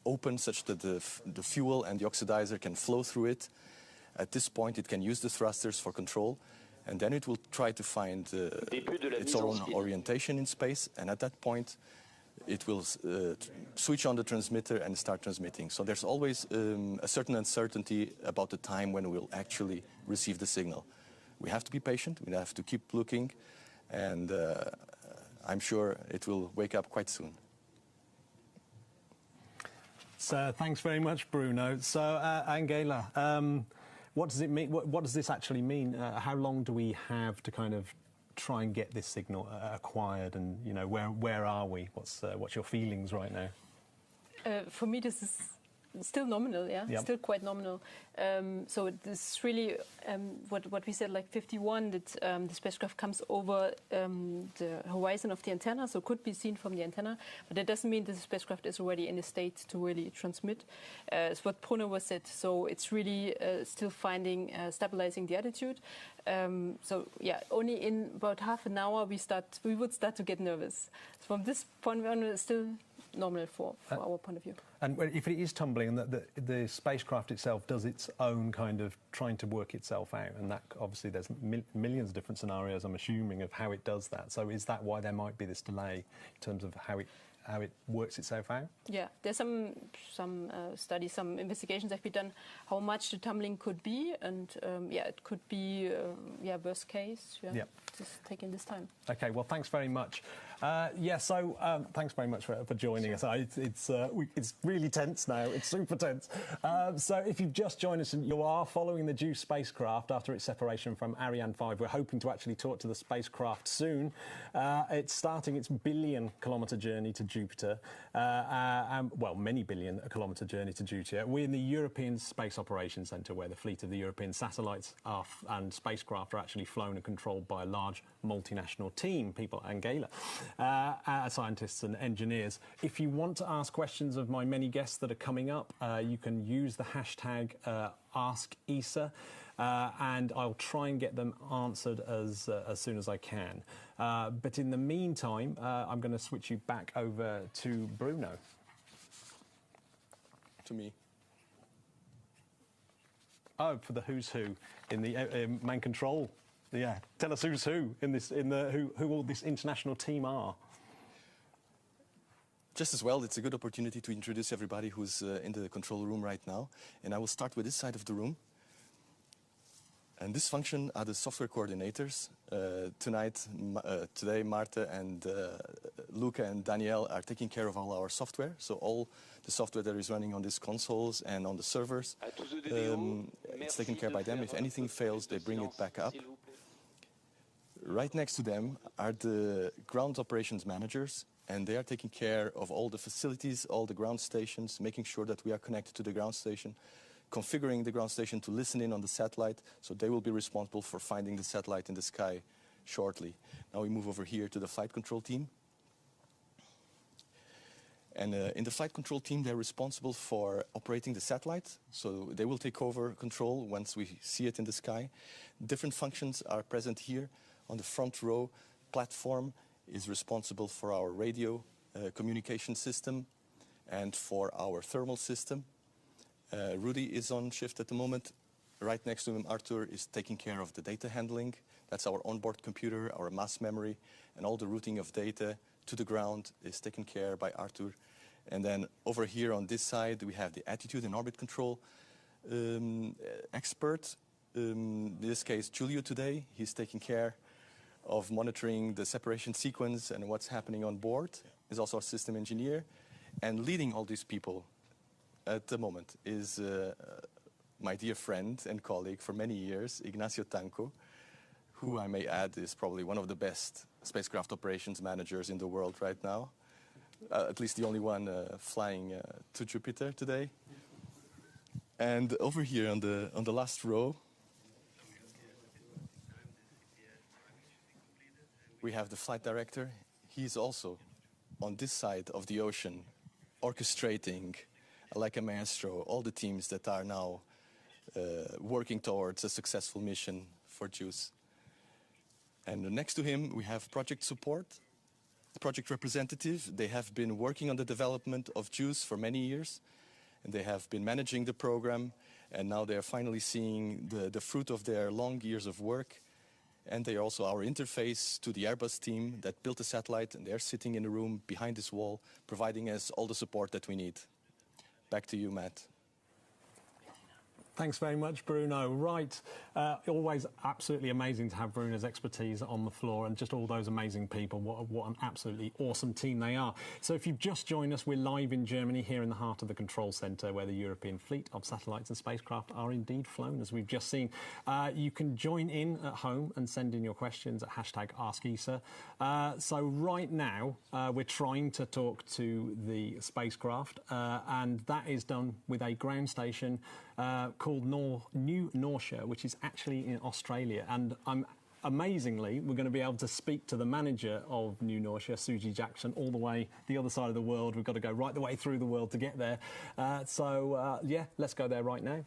open such that the fuel and the oxidizer can flow through it. At this point, it can use the thrusters for control, and then it will try to find its own orientation in space, and at that point, it will switch on the transmitter and start transmitting. So there's always a certain uncertainty about the time when we'll actually receive the signal. We have to be patient, we have to keep looking, and I'm sure it will wake up quite soon. So thanks very much, Bruno. So Angela, what does it mean? What does this actually mean? How long do we have to kind of try and get this signal acquired? And where are we? What's your feelings right now? For me, this is still nominal, yeah, Yep. still quite nominal. So this really what we said, like 51, that the spacecraft comes over the horizon of the antenna, so could be seen from the antenna, but that doesn't mean that the spacecraft is already in a state to really transmit. It's what Bruno was said. So it's really still finding, stabilizing the attitude. So yeah, only in about half an hour we would start to get nervous. So from this point on, it's still nominal for our point of view. And if it is tumbling and the spacecraft itself does its own kind of trying to work itself out, and that obviously there's millions of different scenarios, I'm assuming, of how it does that. So is that why there might be this delay in terms of how it works itself out? Yeah, there's some studies, some investigations have been done how much the tumbling could be, and yeah, it could be worst case. Yeah, yep. Just taking this time. Okay, well, thanks very much. Thanks very much for joining us. It's really tense now. It's super tense. So if you've just joined us and you are following the JUICE spacecraft after its separation from Ariane 5, we're hoping to actually talk to the spacecraft soon. It's starting its billion-kilometre journey to Jupiter. Many billion-kilometre journey to Jupiter. We're in the European Space Operations Centre, where the fleet of the European satellites and spacecraft are actually flown and controlled by a large multinational team, people Angela, scientists and engineers. If you want to ask questions of my many guests that are coming up, you can use the hashtag #AskESA, and I'll try and get them answered as soon as I can. But in the meantime, I'm going to switch you back over to Bruno. To me. Oh, for the who's who in the main control. Yeah, tell us who's who who all this international team are. Just as well, it's a good opportunity to introduce everybody who's in the control room right now. And I will start with this side of the room. And this function are the software coordinators. Today, Marta and Luca and Danielle are taking care of all our software. So all the software that is running on these consoles and on the servers, it's taken care by them. If anything fails, they bring it back up. Right next to them are the ground operations managers, and they are taking care of all the facilities, all the ground stations, making sure that we are connected to the ground station, configuring the ground station to listen in on the satellite, so they will be responsible for finding the satellite in the sky shortly. Now we move over here to the flight control team. And in the flight control team, they're responsible for operating the satellite, so they will take over control once we see it in the sky. Different functions are present here. On the front row, platform is responsible for our radio communication system and for our thermal system. Rudy is on shift at the moment. Right next to him, Arthur is taking care of the data handling. That's our onboard computer, our mass memory, and all the routing of data to the ground is taken care by Arthur. And then over here on this side, we have the attitude and orbit control expert. In this case, Giulio today. He's taking care of monitoring the separation sequence and what's happening on board. He's also a system engineer. And leading all these people at the moment is my dear friend and colleague for many years, Ignacio Tanco, who I may add is probably one of the best spacecraft operations managers in the world right now. At least the only one flying to Jupiter today. And over here on the last row, we have the flight director. He's also on this side of the ocean, orchestrating, like a maestro, all the teams that are now working towards a successful mission for JUICE. And next to him, we have project support, the project representative. They have been working on the development of JUICE for many years, and they have been managing the program, and now they are finally seeing the fruit of their long years of work. And they are also our interface to the Airbus team that built the satellite, and they're sitting in a room behind this wall, providing us all the support that we need. Back to you, Matt. Thanks very much, Bruno. Right, always absolutely amazing to have Bruno's expertise on the floor and just all those amazing people. What an absolutely awesome team they are. So if you've just joined us, we're live in Germany here in the heart of the control centre where the European fleet of satellites and spacecraft are indeed flown, as we've just seen. You can join in at home and send in your questions at #AskESA. So right now, we're trying to talk to the spacecraft, and that is done with a ground station called New Norcia, which is actually in Australia. And amazingly, we're going to be able to speak to the manager of New Norcia, Susie Jackson, all the way the other side of the world. We've got to go right the way through the world to get there. Yeah, let's go there right now.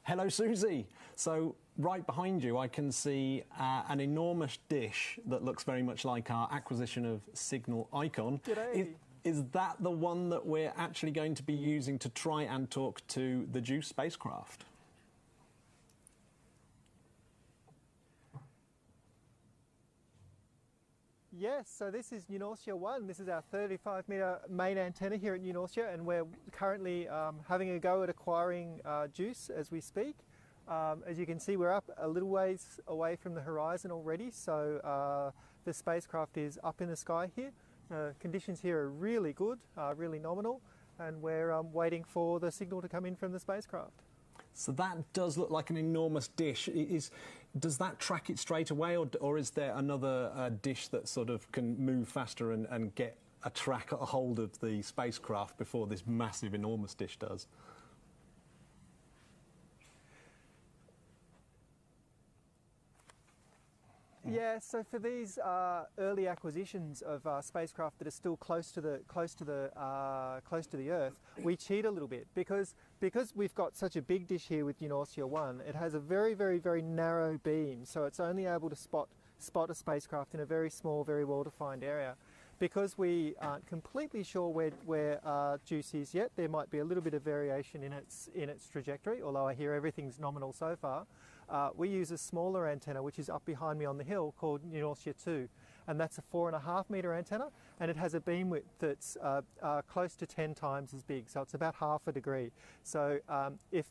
Hello, Susie. So right behind you, I can see an enormous dish that looks very much like our acquisition of signal icon. G'day. Is that the one that we're actually going to be using to try and talk to the JUICE spacecraft? Yes, so this is New Norcia 1. This is our 35-metre main antenna here at New Norcia, and we're currently having a go at acquiring JUICE as we speak. As you can see, we're up a little ways away from the horizon already, so the spacecraft is up in the sky here. Conditions here are really good, really nominal, and we're waiting for the signal to come in from the spacecraft. So that does look like an enormous dish. Does that track it straight away, or is there another dish that sort of can move faster and get a hold of the spacecraft before this massive, enormous dish does? Yeah, so for these early acquisitions of spacecraft that are still close to the Earth, we cheat a little bit because we've got such a big dish here with New Norcia 1. It has a very, very, very narrow beam, so it's only able to spot a spacecraft in a very small, very well-defined area. Because we aren't completely sure where JUICE is yet, there might be a little bit of variation in its trajectory, although I hear everything's nominal so far. We use a smaller antenna, which is up behind me on the hill, called New Norcia 2, and that's a 4.5-metre antenna, and it has a beam width that's close to 10 times as big, so it's about half a degree. So if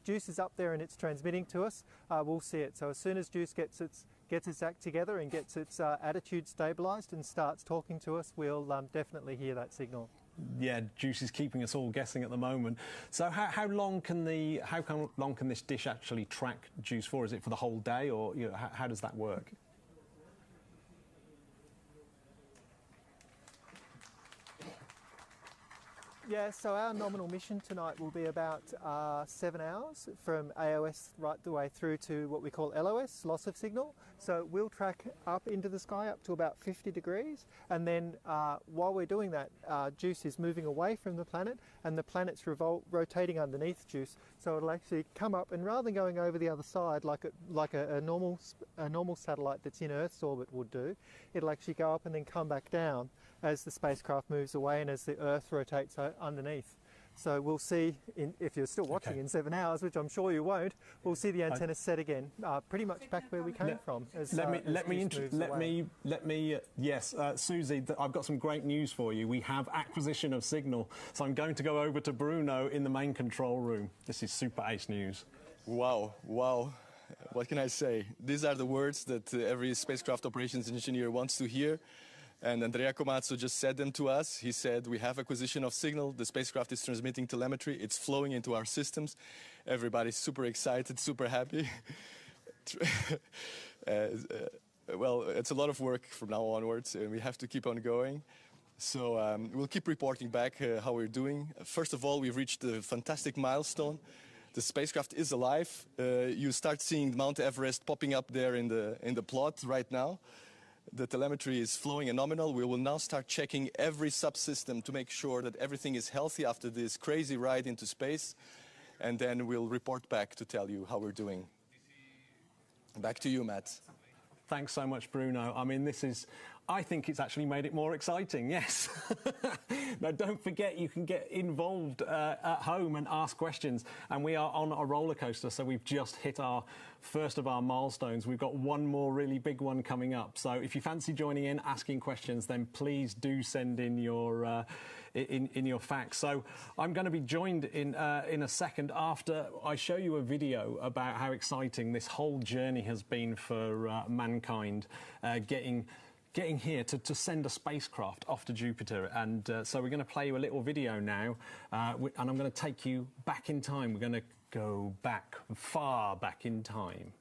JUICE is up there and it's transmitting to us, we'll see it. So as soon as JUICE gets its act together and gets its attitude stabilised and starts talking to us, we'll definitely hear that signal. Yeah, JUICE is keeping us all guessing at the moment. So how long can this dish actually track JUICE for? Is it for the whole day, or how does that work? Yeah, so our nominal mission tonight will be about 7 hours from AOS right the way through to what we call LOS, loss of signal. So we'll track up into the sky up to about 50 degrees, and then while we're doing that, JUICE is moving away from the planet, and the planet's rotating underneath JUICE. So it'll actually come up, and rather than going over the other side like a normal satellite that's in Earth's orbit would do, it'll actually go up and then come back down as the spacecraft moves away and as the Earth rotates underneath. So we'll see, if you're still watching in 7 hours, which I'm sure you won't, we'll see the antenna set again, pretty much back where we came from. Yes, Susie, I've got some great news for you. We have acquisition of signal, so I'm going to go over to Bruno in the main control room. This is super ace news. Wow. What can I say? These are the words that every spacecraft operations engineer wants to hear. And Andrea Komatsu just said them to us. He said, we have acquisition of signal. The spacecraft is transmitting telemetry. It's flowing into our systems. Everybody's super excited, super happy. Well, it's a lot of work from now onwards, and we have to keep on going. So we'll keep reporting back how we're doing. First of all, we've reached a fantastic milestone. The spacecraft is alive. You start seeing Mount Everest popping up there in the plot right now. The telemetry is flowing and nominal. We will now start checking every subsystem to make sure that everything is healthy after this crazy ride into space. And then we'll report back to tell you how we're doing. Back to you, Matt. Thanks so much, Bruno. I mean, this is I think it's actually made it more exciting, yes. Now, don't forget you can get involved at home and ask questions. And we are on a roller coaster, so we've just hit our first of our milestones. We've got one more really big one coming up. So if you fancy joining in, asking questions, then please do send in your facts. So I'm going to be joined in a second after I show you a video about how exciting this whole journey has been for mankind, getting here to send a spacecraft off to Jupiter. And so we're going to play you a little video now, and I'm going to take you back in time. We're going to go back, far back in time.